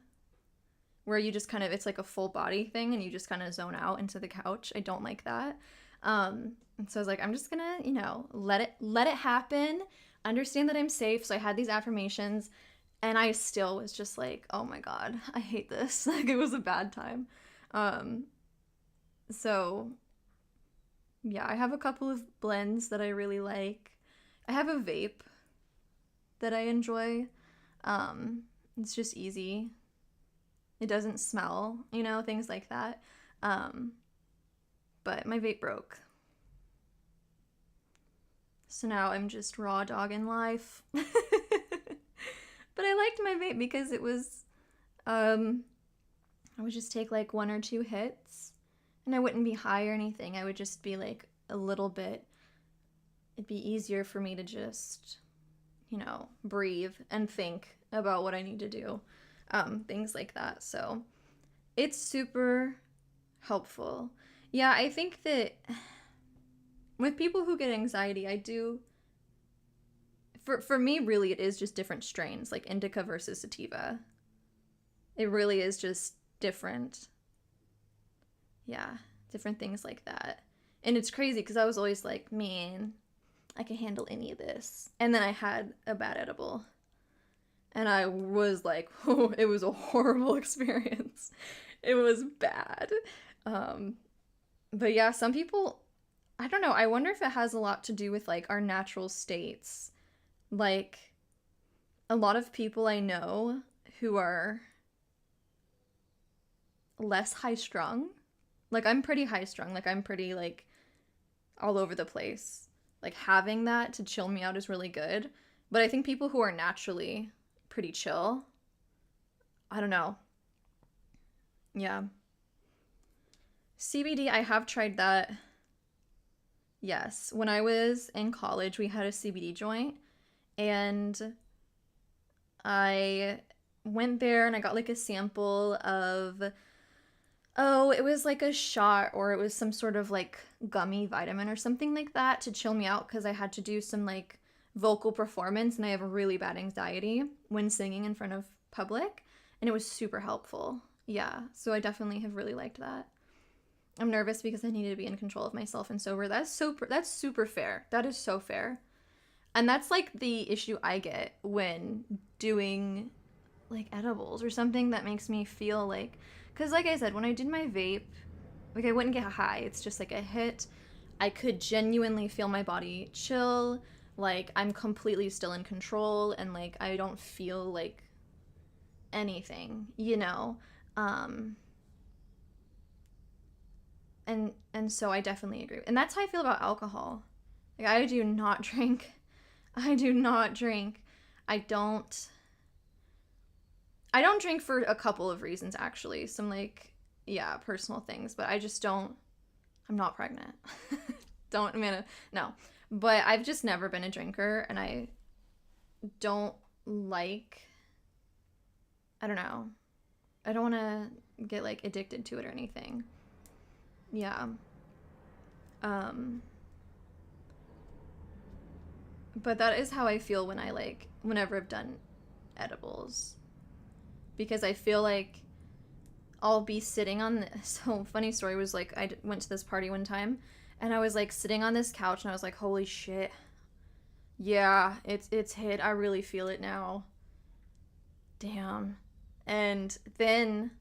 where you just kind of, it's like a full body thing and you just kind of zone out into the couch. I don't like that. And so I was like, I'm just gonna, you know, let it happen, understand that I'm safe. So I had these affirmations, and I still was just like, oh my God, I hate this. Like, it was a bad time. So yeah, I have a couple of blends that I really like. I have a vape that I enjoy. It's just easy. It doesn't smell, you know, things like that. But my vape broke. So now I'm just raw dogging life. But I liked my vape because it was, I would just take like 1 or 2 hits, and I wouldn't be high or anything. I would just be like a little bit, it'd be easier for me to just, you know, breathe and think about what I need to do. Things like that. So it's super helpful. Yeah, I think that with people who get anxiety, I do, for me, really, it is just different strains, like indica versus sativa. It really is just different. Yeah, different things like that. And it's crazy because I was always like, man, I can handle any of this. And then I had a bad edible. And I was like, oh, it was a horrible experience. It was bad. But yeah, some people, I don't know, I wonder if it has a lot to do with like our natural states. Like, a lot of people I know who are less high strung, like I'm pretty high strung, like I'm pretty like all over the place. Like, having that to chill me out is really good. But I think people who are naturally pretty chill, I don't know. Yeah. CBD, I have tried that. Yes. When I was in college, we had a CBD joint, and I went there and I got like a sample of, oh, it was like a shot, or it was some sort of like gummy vitamin or something like that to chill me out, because I had to do some like vocal performance, and I have a really bad anxiety when singing in front of public, and it was super helpful. Yeah, so I definitely have really liked that. I'm nervous because I needed to be in control of myself and sober. That's super fair. That is so fair. And that's like the issue I get when doing like edibles or something that makes me feel like, because like I said, when I did my vape, like I wouldn't get high. It's just like a hit. I could genuinely feel my body chill. Like, I'm completely still in control, and like I don't feel like anything, you know? And so I definitely agree. And that's how I feel about alcohol. Like, I do not drink. I do not drink. I don't drink for a couple of reasons, actually. Some like, yeah, personal things, but I just don't. I'm not pregnant. No. But I've just never been a drinker, and I don't like, I don't know. I don't want to get like addicted to it or anything. Yeah. But that is how I feel when I like, whenever I've done edibles. Because I feel like I'll be sitting on this. So, funny story was like, I went to this party one time, and I was like sitting on this couch, and I was like, holy shit. Yeah, it's hit. I really feel it now. Damn. And then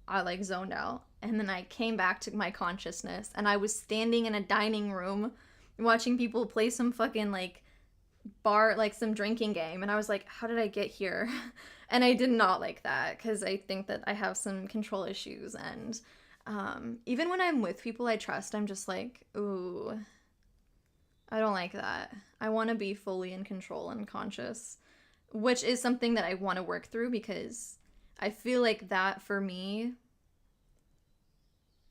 I like zoned out. And then I came back to my consciousness, and I was standing in a dining room watching people play some fucking like bar, like some drinking game, and I was like, how did I get here? And I did not like that, because I think that I have some control issues, and even when I'm with people I trust, I'm just like, ooh, I don't like that. I want to be fully in control and conscious, which is something that I want to work through, because I feel like that for me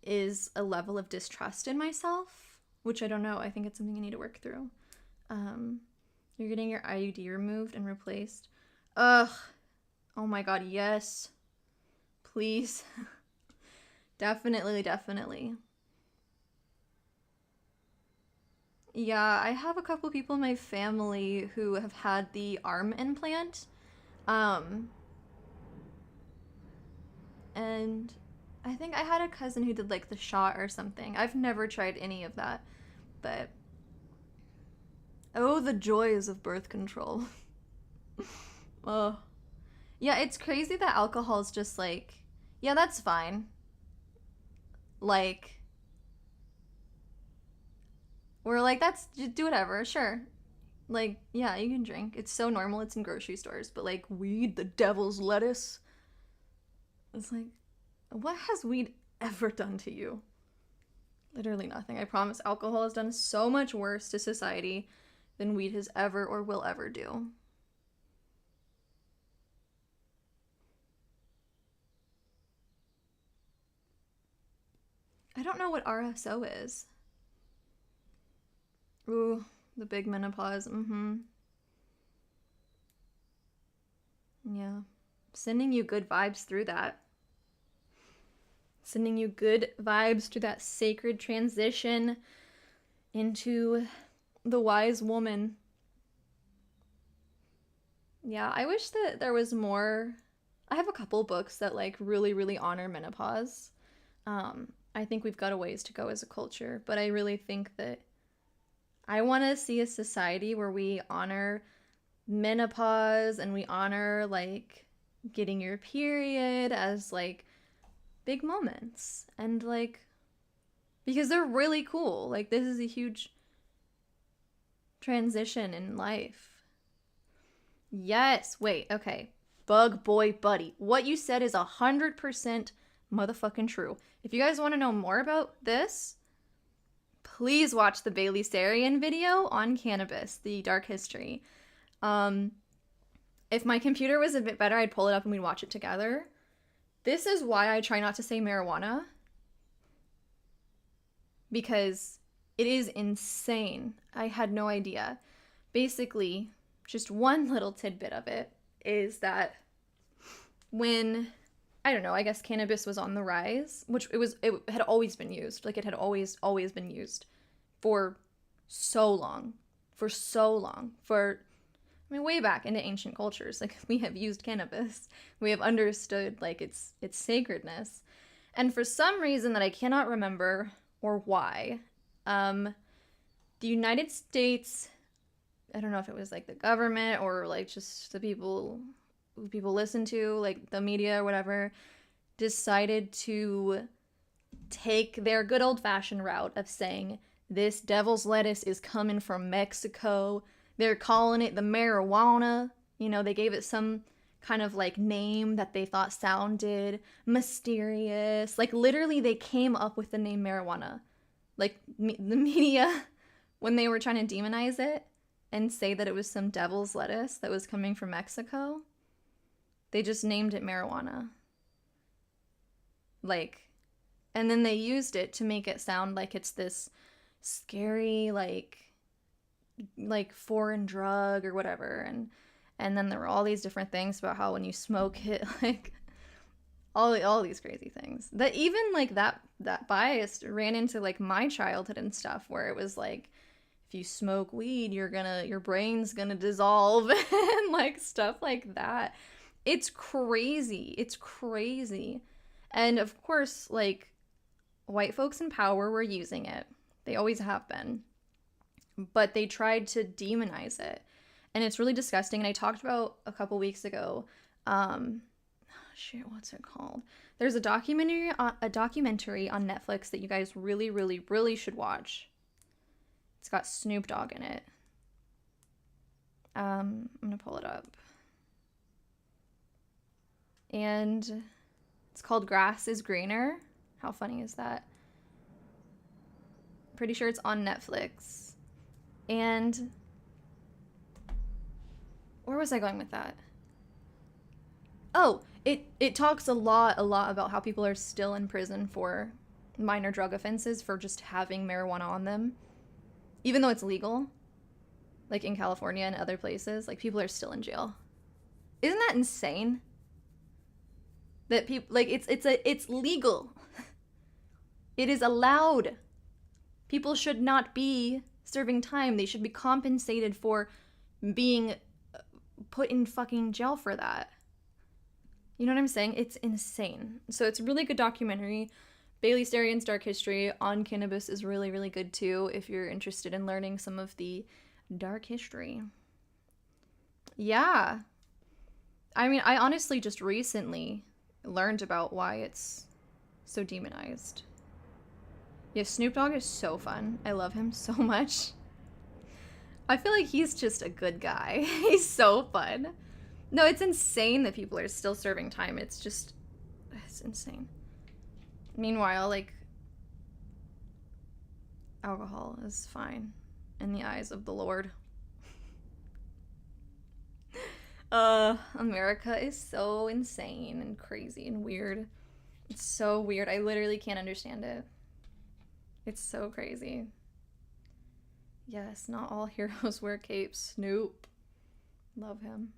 is a level of distrust in myself, which I don't know. I think it's something I need to work through. You're getting your IUD removed and replaced. Ugh. Oh my god, yes. Please. Definitely, definitely. Yeah, I have a couple people in my family who have had the arm implant. And I think I had a cousin who did like the shot or something. I've never tried any of that, but oh, the joys of birth control. Oh. Yeah, it's crazy that alcohol is just like, yeah, that's fine. Like, we're like, that's, just do whatever, sure. Like, yeah, you can drink. It's so normal, it's in grocery stores. But like, weed, the devil's lettuce. It's like, what has weed ever done to you? Literally nothing. I promise. Alcohol has done so much worse to society than weed has ever or will ever do. I don't know what RSO is. Ooh, the big menopause. Yeah. Sending you good vibes through that. Sending you good vibes through that sacred transition into the wise woman. Yeah, I wish that there was more. I have a couple books that like really, really honor menopause. I think we've got a ways to go as a culture, but I really think that I want to see a society where we honor menopause and we honor like getting your period as like big moments, and like, because they're really cool. Like, this is a huge transition in life. Yes, wait, okay. Bug boy buddy, what you said is 100% motherfucking true. If you guys want to know more about this, please watch the Bailey Sarian video on cannabis, the dark history. If my computer was a bit better, I'd pull it up and we'd watch it together. This is why I try not to say marijuana, because it is insane. I had no idea. Basically, just one little tidbit of it is that when, I don't know, I guess cannabis was on the rise, which it had always been used. Like, it had always been used for so long. I mean, way back into ancient cultures, like, we have used cannabis. We have understood, like, its sacredness. And for some reason that I cannot remember or why, the United States, I don't know if it was, like, the government or, like, just the people who people listen to, like, the media or whatever, decided to take their good old-fashioned route of saying, this devil's lettuce is coming from Mexico. They're calling it the marijuana. You know, they gave it some kind of like name that they thought sounded mysterious. Like, literally, they came up with the name marijuana. Like, the media, when they were trying to demonize it and say that it was some devil's lettuce that was coming from Mexico, they just named it marijuana. Like, and then they used it to make it sound like it's this scary, like foreign drug or whatever, and then there were all these different things about how when you smoke it, like all these crazy things that even like that bias ran into like my childhood and stuff, where it was like, if you smoke weed, your brain's gonna dissolve and like stuff like that. It's crazy. And of course, like, white folks in power were using it. They always have been. But they tried to demonize it. And it's really disgusting. And I talked about a couple weeks ago, shit, what's it called? There's a documentary on Netflix that you guys really, really, really should watch. It's got Snoop Dogg in it. I'm gonna pull it up. And it's called Grass is Greener. How funny is that? Pretty sure it's on Netflix. And where was I going with that? Oh, it talks a lot about how people are still in prison for minor drug offenses for just having marijuana on them. Even though it's legal, like in California and other places, like people are still in jail. Isn't that insane? That people, like, it's legal. It is allowed. People should not be serving time. They should be compensated for being put in fucking jail for that. You know what I'm saying? It's insane. So it's a really good documentary. Bailey Sarian's Dark History on cannabis is really, really good too if you're interested in learning some of the dark history. Yeah. I mean, I honestly just recently learned about why it's so demonized. Yeah, Snoop Dogg is so fun. I love him so much. I feel like he's just a good guy. He's so fun. No, it's insane that people are still serving time. It's insane. Meanwhile, like, alcohol is fine in the eyes of the Lord. America is so insane and crazy and weird. It's so weird. I literally can't understand it. It's so crazy. Yes, not all heroes wear capes. Snoop. Love him.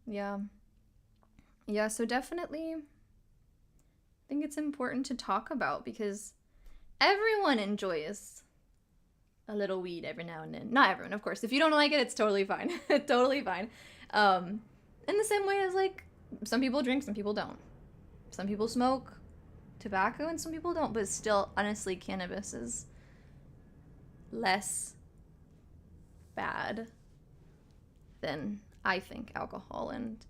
Yeah. Yeah, so definitely I think it's important to talk about because everyone enjoys a little weed every now and then. Not everyone, of course. If you don't like it, it's totally fine. Totally fine. In the same way as, like, some people drink, some people don't. Some people smoke tobacco and some people don't. But still, honestly, cannabis is less bad than, I think, alcohol and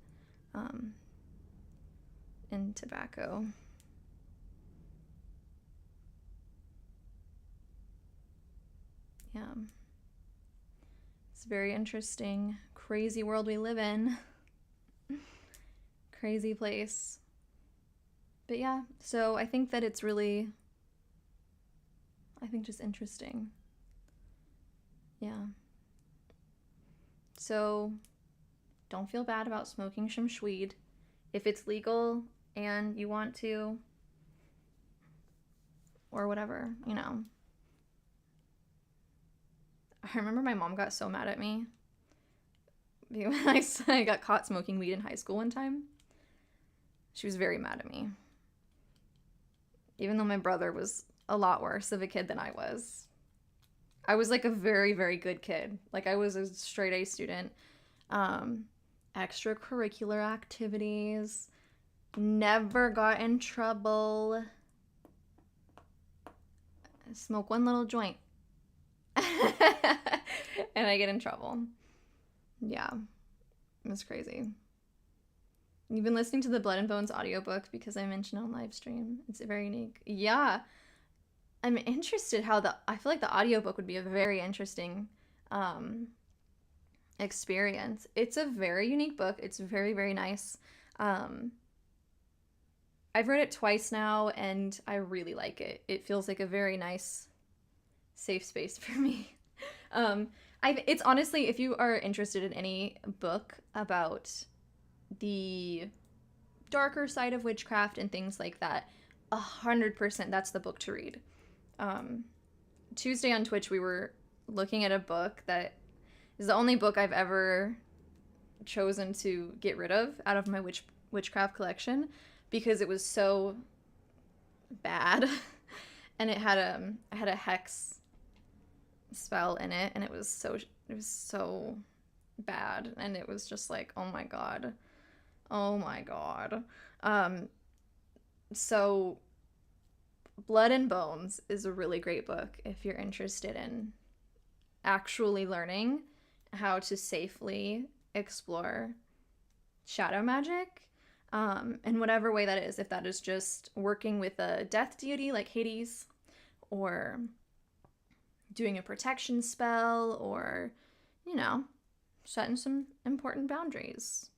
tobacco. Yeah. It's a very interesting, crazy world we live in. Crazy place. But yeah, so I think that it's really, just interesting. Yeah. So don't feel bad about smoking some shweed. If it's legal and you want to, or whatever, you know. I remember my mom got so mad at me when I got caught smoking weed in high school one time. She was very mad at me. Even though my brother was a lot worse of a kid than I was. I was like a very, very good kid. Like I was a straight A student. Extracurricular activities. Never got in trouble. I smoke one little joint. And I get in trouble. Yeah. It's crazy. You've been listening to the Blood and Bones audiobook because I mentioned it on Livestream. It's very unique. Yeah. I'm interested I feel like the audiobook would be a very interesting experience. It's a very unique book. It's very, very nice. I've read it twice now and I really like it. It feels like a very nice safe space for me. It's honestly, if you are interested in any book about the darker side of witchcraft and things like that, 100% that's the book to read. Tuesday on Twitch we were looking at a book that is the only book I've ever chosen to get rid of out of my witchcraft collection because it was so bad and it had a hex spell in it and it was so bad and it was just like, oh my god. So Blood and Bones is a really great book if you're interested in actually learning how to safely explore shadow magic, in whatever way that is. If that is just working with a death deity like Hades, or doing a protection spell, or, you know, setting some important boundaries.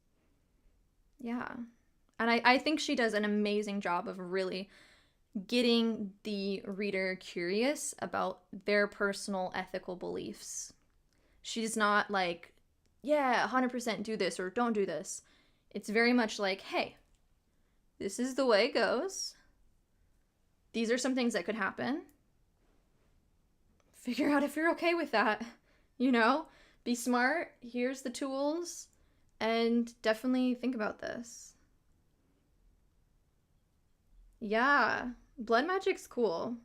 Yeah. And I think she does an amazing job of really getting the reader curious about their personal ethical beliefs. She's not like, yeah, 100% do this or don't do this. It's very much like, hey, this is the way it goes. These are some things that could happen. Figure out if you're okay with that. You know? Be smart. Here's the tools. And definitely think about this. Yeah. Blood magic's cool.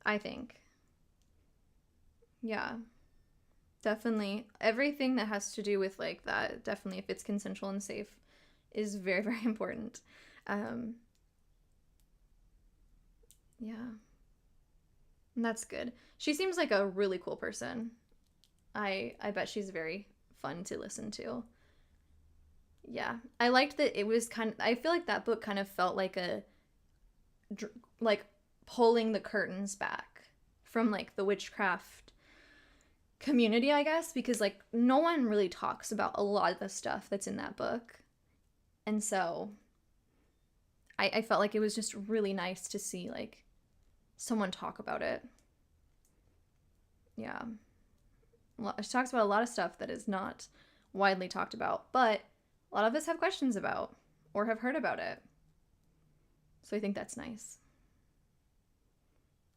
I think. Yeah. Definitely. Everything that has to do with like that, definitely, if it's consensual and safe, is very, very important. Yeah. And that's good. She seems like a really cool person. I bet she's very fun to listen to. Yeah. I liked that it was I feel like that book kind of felt like like pulling the curtains back from like the witchcraft community, I guess, because like no one really talks about a lot of the stuff that's in that book. And so I felt like it was just really nice to see like someone talk about it. Yeah. She talks about a lot of stuff that is not widely talked about, but a lot of us have questions about or have heard about it. So I think that's nice.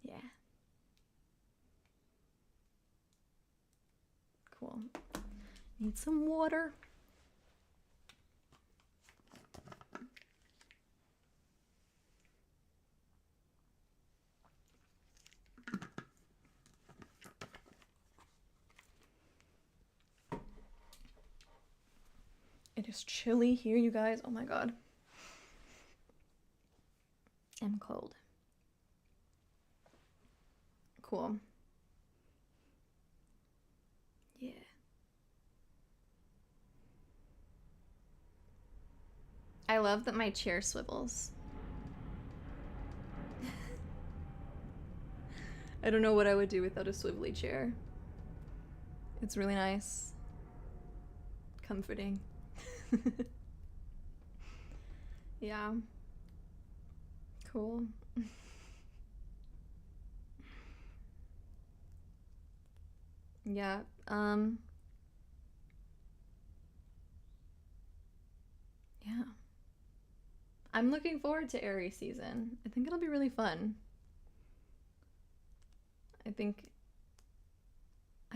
Yeah. Cool. Need some water. It is chilly here, you guys. Oh my god. I'm cold. Cool. Yeah. I love that my chair swivels. I don't know what I would do without a swivelly chair. It's really nice. Comforting. Yeah. Cool. Yeah. Yeah. I'm looking forward to Aries season. I think it'll be really fun. I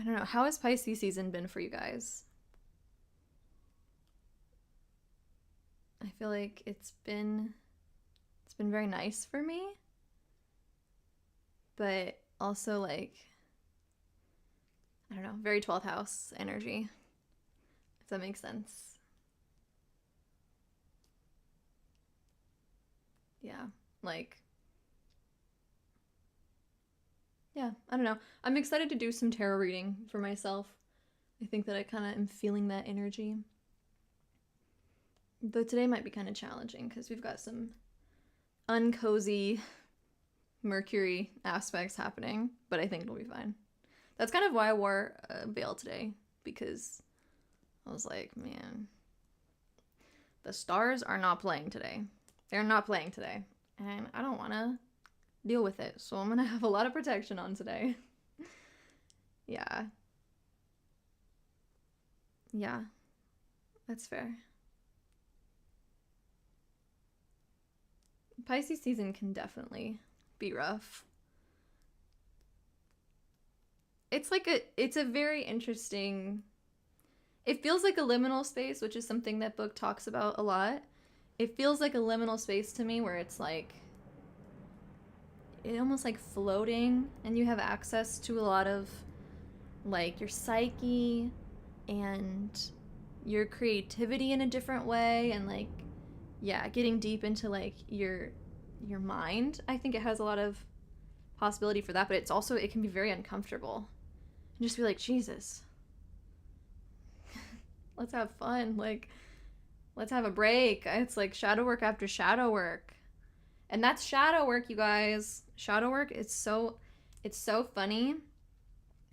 don't know, how has Pisces season been for you guys? I feel like it's been very nice for me, but also like, I don't know, very 12th house energy, if that makes sense. Yeah, like, yeah, I don't know. I'm excited to do some tarot reading for myself. I think that I kind of am feeling that energy. Though today might be kind of challenging because we've got some uncozy Mercury aspects happening, but I think it'll be fine. That's kind of why I wore a veil today, because I was like, man, the stars are not playing today. They're not playing today, and I don't want to deal with it, so I'm gonna have a lot of protection on today. Yeah. Yeah. That's fair. Pisces season can definitely be rough. It's a very interesting, it feels like a liminal space, which is something that book talks about a lot. It feels like a liminal space to me where it's like, it almost like floating, and you have access to a lot of like your psyche and your creativity in a different way, and like, yeah, getting deep into like your mind. I think it has a lot of possibility for that, but it's also, it can be very uncomfortable and just be like, Jesus, let's have fun. Like, Let's have a break. It's like shadow work after shadow work. And that's shadow work, you guys. Shadow work, it's so funny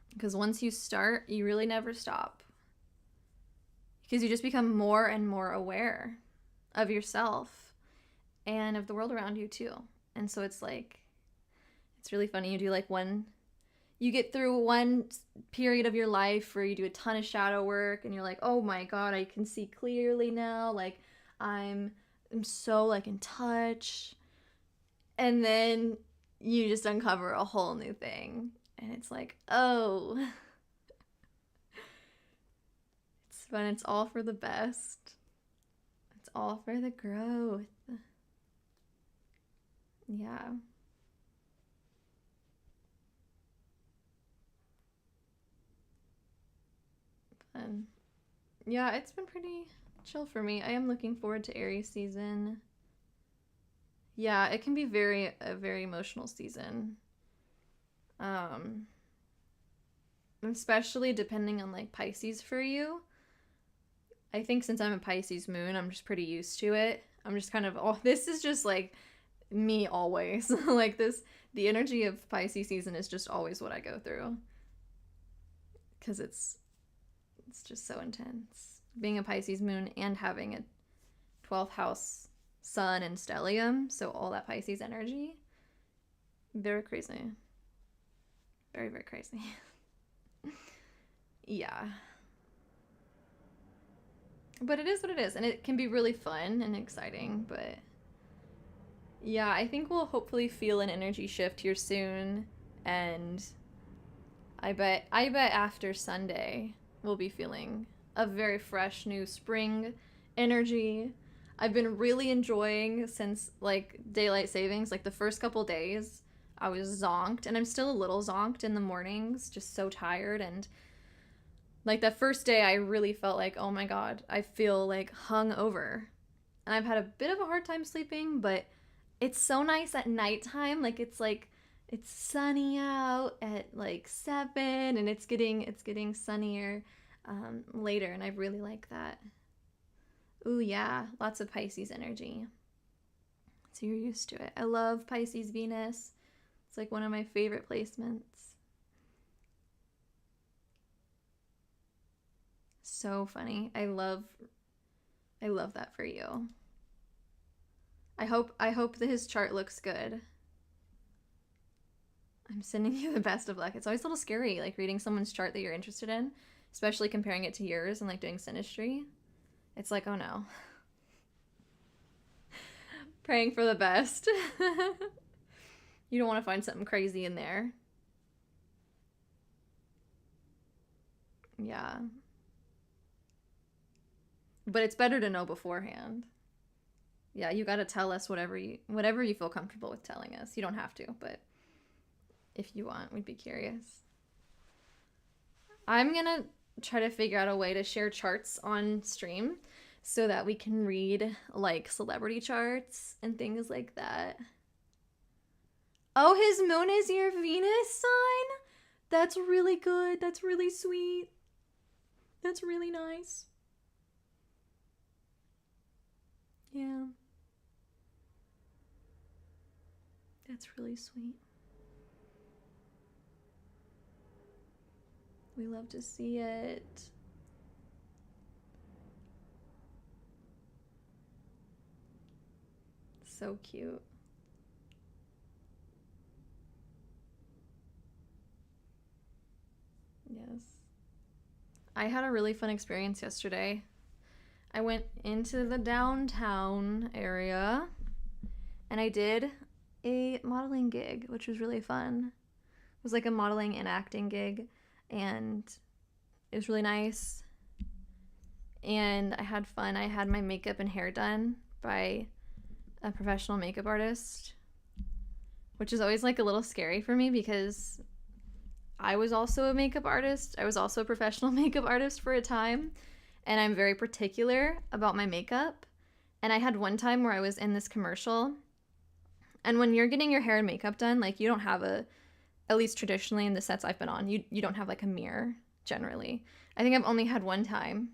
because once you start, you really never stop. Because you just become more and more aware of yourself and of the world around you too. And so it's like, it's really funny. You do like you get through one period of your life where you do a ton of shadow work and you're like, oh my God, I can see clearly now. Like I'm so like in touch. And then you just uncover a whole new thing. And it's like, oh. It's fun. It's all for the best. It's all for the growth. Yeah. Fun. Yeah, it's been pretty chill for me. I am looking forward to Aries season. Yeah, it can be a very emotional season. Especially depending on like Pisces for you. I think since I'm a Pisces moon, I'm just pretty used to it. I'm just kind of, oh, this is just like me always. Like the energy of Pisces season is just always what I go through. Because it's just so intense. Being a Pisces moon and having a 12th house sun and stellium, so all that Pisces energy, very crazy. Very, very crazy. Yeah. But it is what it is, and it can be really fun and exciting, but yeah, I think we'll hopefully feel an energy shift here soon, and I bet after Sunday we'll be feeling a very fresh new spring energy. I've been really enjoying since like daylight savings, like the first couple days I was zonked, and I'm still a little zonked in the mornings, just so tired. And like that first day I really felt like, oh my God, I feel like hung over, and I've had a bit of a hard time sleeping, but it's so nice at nighttime. Like it's sunny out at like 7, and it's getting sunnier later, and I really like that. Ooh yeah, lots of Pisces energy. So you're used to it. I love Pisces Venus. It's like one of my favorite placements. So funny. I love that for you. I hope that his chart looks good. I'm sending you the best of luck. It's always a little scary, like reading someone's chart that you're interested in, especially comparing it to yours and like doing synastry. It's like, oh no. Praying for the best. You don't want to find something crazy in there. Yeah. But it's better to know beforehand. Yeah, you got to tell us whatever you feel comfortable with telling us. You don't have to, but if you want, we'd be curious. I'm going to try to figure out a way to share charts on stream so that we can read like celebrity charts and things like that. Oh, his moon is your Venus sign? That's really good. That's really sweet. That's really nice. Yeah. That's really sweet. We love to see it. So cute. Yes. I had a really fun experience yesterday. I went into the downtown area and I did a modeling gig, which was really fun. It was like a modeling and acting gig, and it was really nice. And I had fun. I had my makeup and hair done by a professional makeup artist, which is always like a little scary for me because I was also a makeup artist. I was also a professional makeup artist for a time, and I'm very particular about my makeup. And I had one time where I was in this commercial, and when you're getting your hair and makeup done, like you don't have at least traditionally in the sets I've been on, you don't have like a mirror generally. I think I've only had one time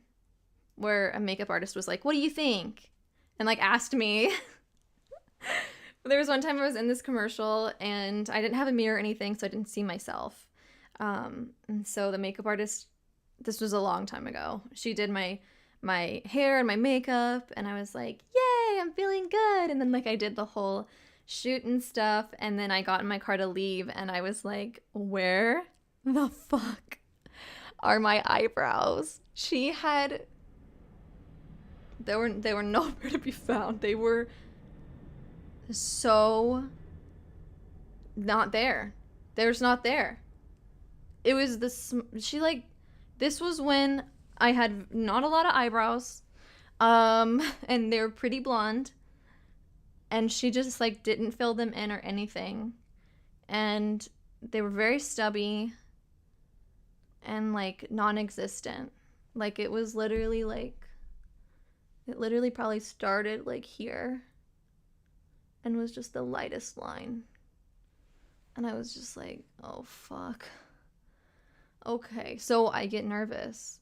where a makeup artist was like, what do you think? And like asked me. There was one time I was in this commercial and I didn't have a mirror or anything, so I didn't see myself. And so the makeup artist, this was a long time ago, she did my hair and my makeup, and I was like, yay, I'm feeling good. And then like I did the whole shoot and stuff, and then I got in my car to leave, and I was like, where the fuck are my eyebrows? They were nowhere to be found. They were so not there. There's not there. It was this, this was when I had not a lot of eyebrows, and they were pretty blonde, and she just like didn't fill them in or anything, and they were very stubby and like non-existent. Like it was literally like, it literally probably started like here and was just the lightest line. And I was just like, oh fuck. Okay, so I get nervous.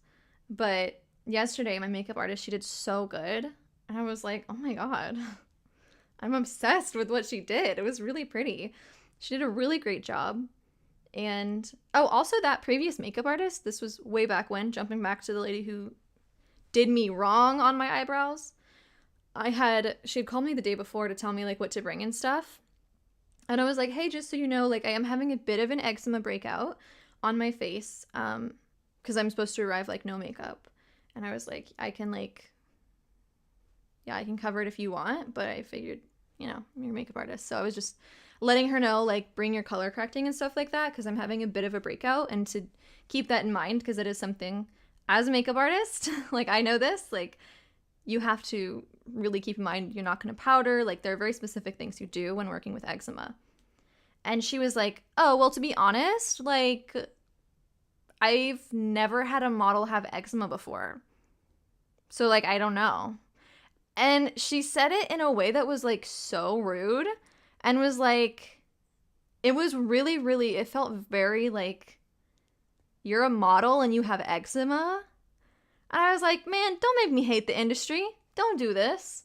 But yesterday, my makeup artist, she did so good. And I was like, oh my god. I'm obsessed with what she did. It was really pretty. She did a really great job. And, oh, also that previous makeup artist, this was way back when, jumping back to the lady who did me wrong on my eyebrows. She had called me the day before to tell me, like, what to bring and stuff. And I was like, hey, just so you know, like, I am having a bit of an eczema breakout on my face, because I'm supposed to arrive, like, no makeup. And I was like, I can cover it if you want, but I figured, you know, I'm your makeup artist. So I was just letting her know, like, bring your color correcting and stuff like that, because I'm having a bit of a breakout, and to keep that in mind, because it is something, as a makeup artist, like, I know this, like, you have to really keep in mind you're not going to powder. Like, there are very specific things you do when working with eczema. And she was like, oh, well, to be honest, like, I've never had a model have eczema before. So, like, I don't know. And she said it in a way that was, like, so rude, and was like, it was really, really, it felt very, like, you're a model and you have eczema? And I was like, man, don't make me hate the industry. Don't do this.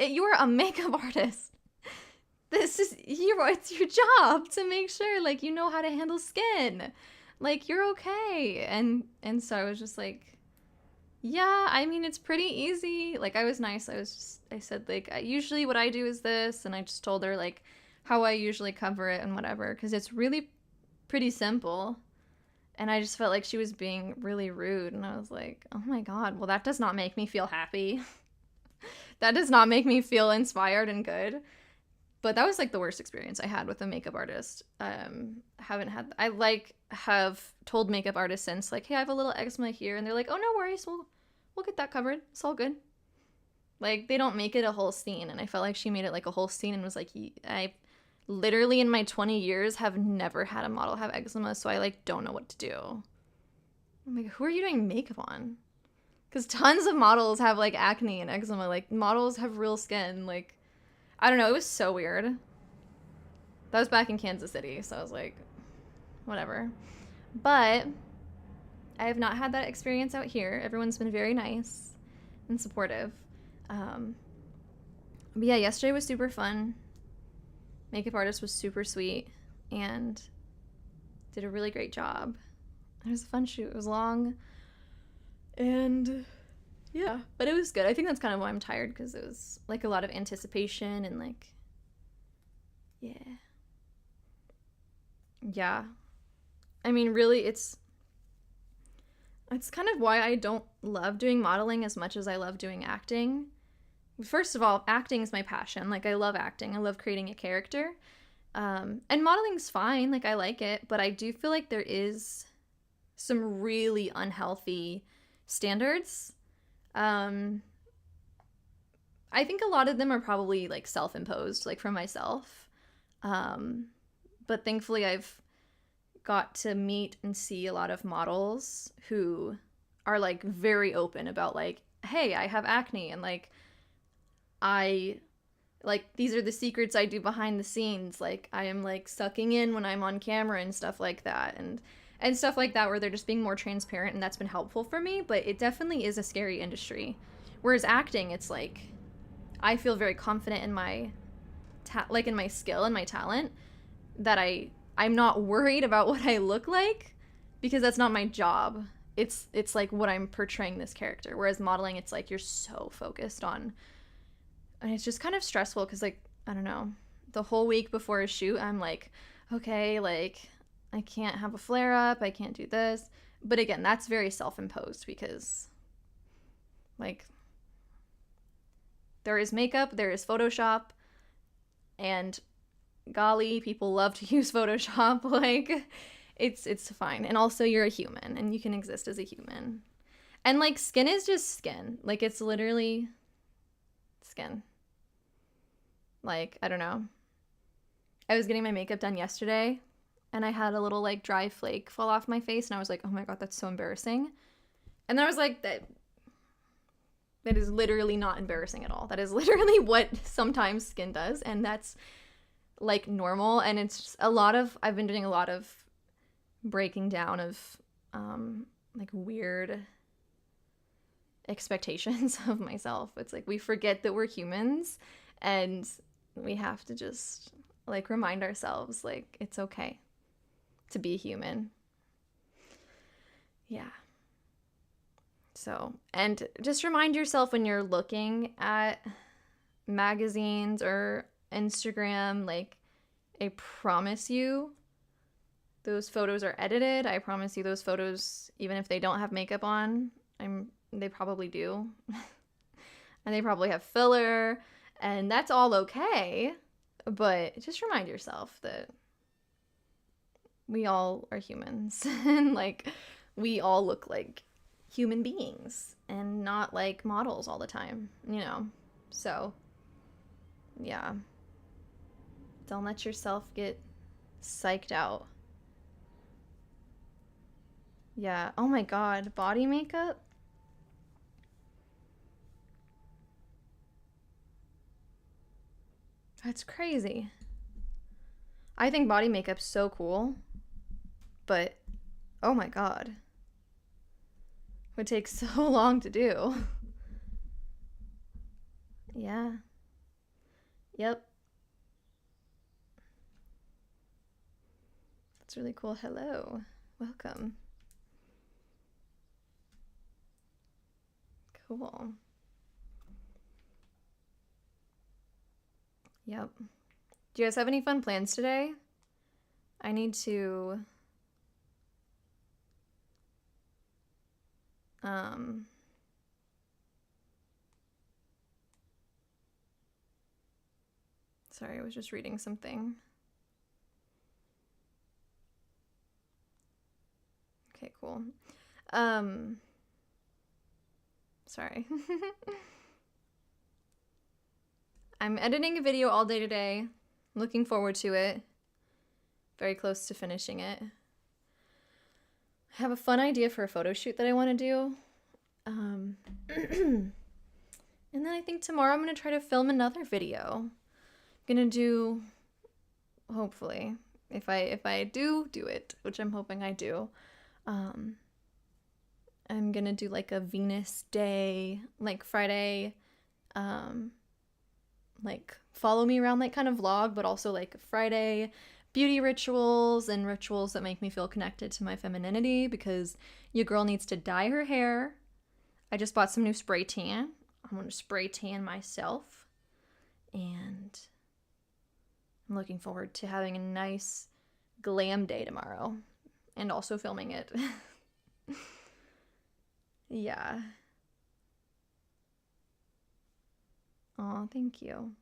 You're a makeup artist. It's your job to make sure, like, you know how to handle skin. Like, you're okay. And so I was just like, yeah, I mean, it's pretty easy. Like, I was nice. I said, like, usually what I do is this. And I just told her, like, how I usually cover it and whatever. Because it's really pretty simple. And I just felt like she was being really rude. And I was like, oh my god, well, that does not make me feel happy. That does not make me feel inspired and good. But that was, like, the worst experience I had with a makeup artist. I have told makeup artists since, like, hey, I have a little eczema here. And they're like, oh, no worries. We'll get that covered. It's all good. Like, they don't make it a whole scene. And I felt like she made it, like, a whole scene and was like, I literally in my 20 years have never had a model have eczema, so I, like, don't know what to do. I'm like, who are you doing makeup on? Because tons of models have, like, acne and eczema. Like, models have real skin. Like, I don't know. It was so weird. That was back in Kansas City, so I was like, whatever. But I have not had that experience out here. Everyone's been very nice and supportive. But yeah, yesterday was super fun. Makeup artist was super sweet and did a really great job. It was a fun shoot. It was long, and yeah, but it was good. I think that's kind of why I'm tired, because it was, like, a lot of anticipation and, like, yeah. I mean, really, it's kind of why I don't love doing modeling as much as I love doing acting. First of all, acting is my passion. Like, I love acting. I love creating a character. And modeling's fine. Like, I like it. But I do feel like there is some really unhealthy standards. I think a lot of them are probably, like, self-imposed, like, from myself. But thankfully I've got to meet and see a lot of models who are, like, very open about, like, hey, I have acne, and, like, these are the secrets I do behind the scenes. Like, I am, like, sucking in when I'm on camera and stuff like that. And and stuff like that, where they're just being more transparent, and that's been helpful for me. But it definitely is a scary industry. Whereas acting, it's like I feel very confident in my in my skill and my talent, that I'm not worried about what I look like, because that's not my job. It's like what I'm portraying this character. Whereas modeling, it's like you're so focused on, and it's just kind of stressful because, like, I don't know, the whole week before a shoot, I'm like, okay, like, I can't have a flare up, I can't do this. But again, that's very self-imposed, because, like, there is makeup, there is Photoshop, and golly, people love to use Photoshop. Like, it's fine. And also, you're a human, and you can exist as a human. And, like, skin is just skin. Like, it's literally skin. Like, I don't know. I was getting my makeup done yesterday, and I had a little, like, dry flake fall off my face, and I was like, oh my god, that's so embarrassing. And then I was like, that is literally not embarrassing at all. That is literally what sometimes skin does, and that's, like, normal. And it's just I've been doing a lot of breaking down of, like, weird expectations of myself. It's like we forget that we're humans, and we have to just, like, remind ourselves, like, it's okay to be human. Yeah. So, and just remind yourself when you're looking at magazines or Instagram, like, I promise you those photos are edited. I promise you those photos, even if they don't have makeup on, they probably do. And they probably have filler, and that's all okay. But just remind yourself that we all are humans, and, like, we all look like human beings and not like models all the time, you know? So, yeah. Don't let yourself get psyched out. Yeah. Oh my god, body makeup? That's crazy. I think body makeup's so cool, but oh my god. It would take so long to do. Yeah. Yep. That's really cool. Hello. Welcome. Cool. Yep. Do you guys have any fun plans today? I need to sorry, I was just reading something. Okay, cool. Sorry. I'm editing a video all day today. Looking forward to it. Very close to finishing it. I have a fun idea for a photo shoot that I want to do. And then I think tomorrow I'm going to try to film another video. I'm going to do, hopefully, if I do it, which I'm hoping I do, I'm going to do, like, a Venus day, like, Friday, like, follow me around, like, kind of vlog, but also, like, Friday beauty rituals and rituals that make me feel connected to my femininity, because your girl needs to dye her hair. I just bought some new spray tan. I'm going to spray tan myself, and I'm looking forward to having a nice glam day tomorrow and also filming it. Yeah. Aw, thank you.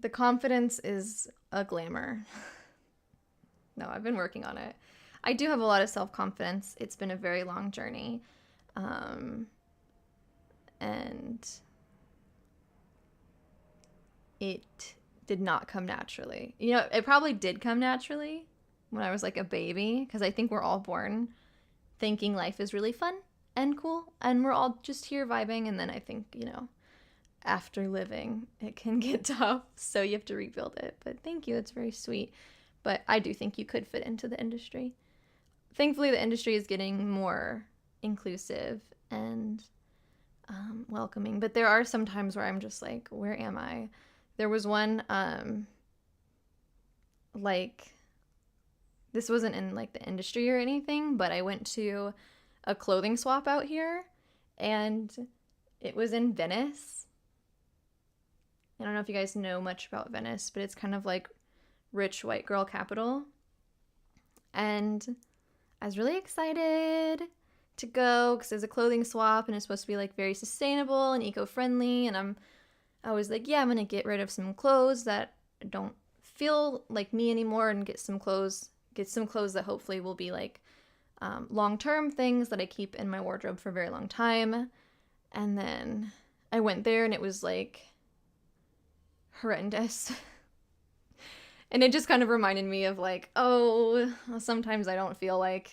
The confidence is a glamour. No, I've been working on it. I do have a lot of self-confidence. It's been a very long journey. And it did not come naturally. You know, it probably did come naturally when I was, like, a baby, because I think we're all born thinking life is really fun and cool, and we're all just here vibing, and then I think, you know, after living, it can get tough, so you have to rebuild it. But thank you, that's very sweet. But I do think you could fit into the industry. Thankfully, the industry is getting more inclusive and welcoming. But there are some times where I'm just like, where am I? There was one, like, this wasn't in like the industry or anything, but I went to a clothing swap out here, and it was in Venice. I don't know if you guys know much about Venice, but it's kind of like rich white girl capital. And I was really excited to go because there's a clothing swap and it's supposed to be like very sustainable and eco-friendly. And I was like, yeah, I'm gonna get rid of some clothes that don't feel like me anymore and get some clothes that hopefully will be like long-term things that I keep in my wardrobe for a very long time. And then I went there and it was like horrendous. And it just kind of reminded me of like, oh, sometimes I don't feel like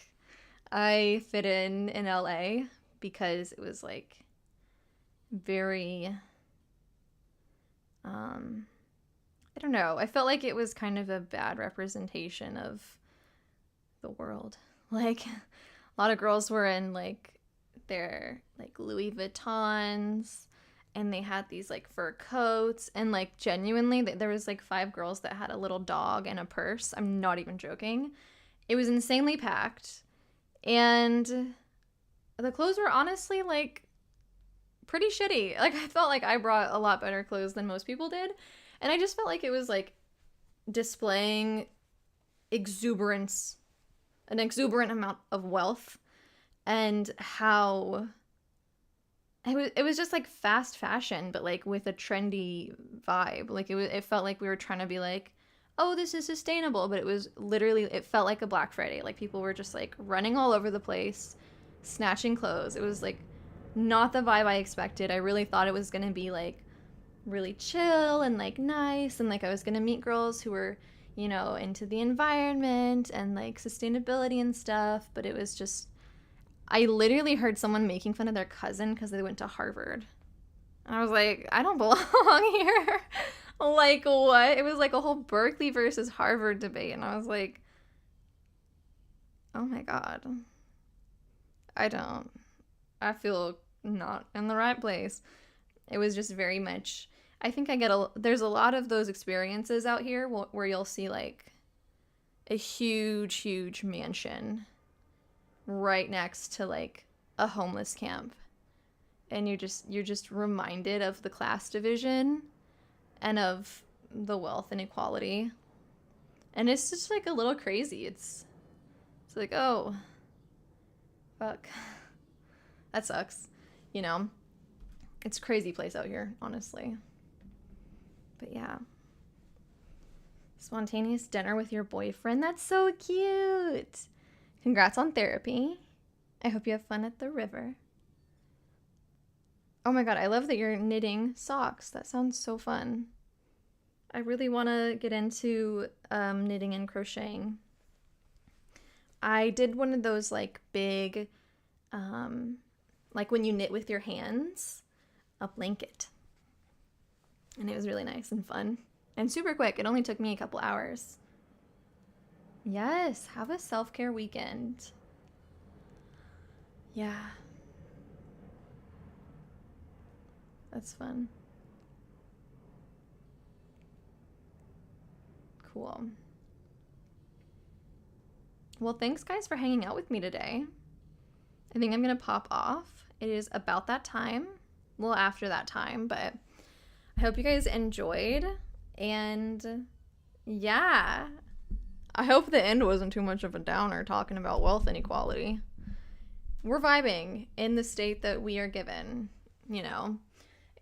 I fit in LA, because it was like very, I don't know. I felt like it was kind of a bad representation of the world. Like, a lot of girls were in like their like Louis Vuittons, and they had these like fur coats, and like genuinely there was like 5 girls that had a little dog and a purse. I'm not even joking. It was insanely packed, and the clothes were honestly like pretty shitty. Like, I felt like I brought a lot better clothes than most people did, and I just felt like it was like displaying exuberance, an exuberant amount of wealth, and how it was just like fast fashion, but like with a trendy vibe. Like it felt like we were trying to be like, oh, this is sustainable, but it was literally, it felt like a Black Friday. Like, people were just like running all over the place, snatching clothes. It was like not the vibe I expected. I really thought it was gonna be like really chill and like nice, and like I was gonna meet girls who were, you know, into the environment and like sustainability and stuff, but it was just, I literally heard someone making fun of their cousin because they went to Harvard. And I was like, I don't belong here. Like, what? It was like a whole Berkeley versus Harvard debate. And I was like, oh my God. I feel not in the right place. It was just very much, I think there's a lot of those experiences out here where you'll see like a huge, huge mansion right next to like a homeless camp, and you're just reminded of the class division and of the wealth inequality, and it's just like a little crazy. It's like, oh fuck, that sucks, you know. It's a crazy place out here, honestly. But yeah, spontaneous dinner with your boyfriend, that's so cute. Congrats on therapy. I hope you have fun at the river. Oh my God, I love that you're knitting socks. That sounds so fun. I really want to get into knitting and crocheting. I did one of those like big, like when you knit with your hands, a blanket. And it was really nice and fun and super quick. It only took me a couple hours. Yes, have a self-care weekend. Yeah. That's fun. Cool. Well, thanks guys for hanging out with me today. I think I'm gonna pop off. It is about that time. Well, after that time, but I hope you guys enjoyed. And yeah, I hope the end wasn't too much of a downer talking about wealth inequality. We're vibing in the state that we are given, you know.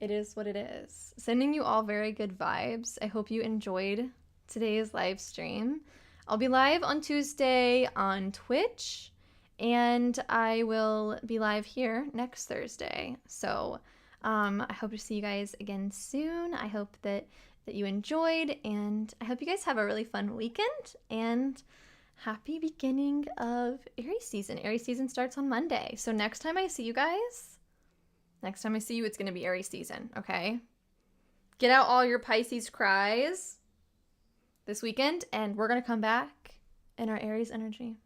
It is what it is. Sending you all very good vibes. I hope you enjoyed today's live stream. I'll be live on Tuesday on Twitch, and I will be live here next Thursday. So I hope to see you guys again soon. I hope that you enjoyed, and I hope you guys have a really fun weekend, and happy beginning of Aries season. Aries season starts on Monday. So next time I see you guys, it's going to be Aries season, okay? get out all your Pisces cries this weekend, and we're going to come back in our Aries energy.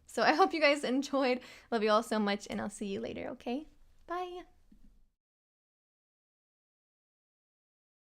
So I hope you guys enjoyed. Love you all so much, and I'll see you later, okay? Bye.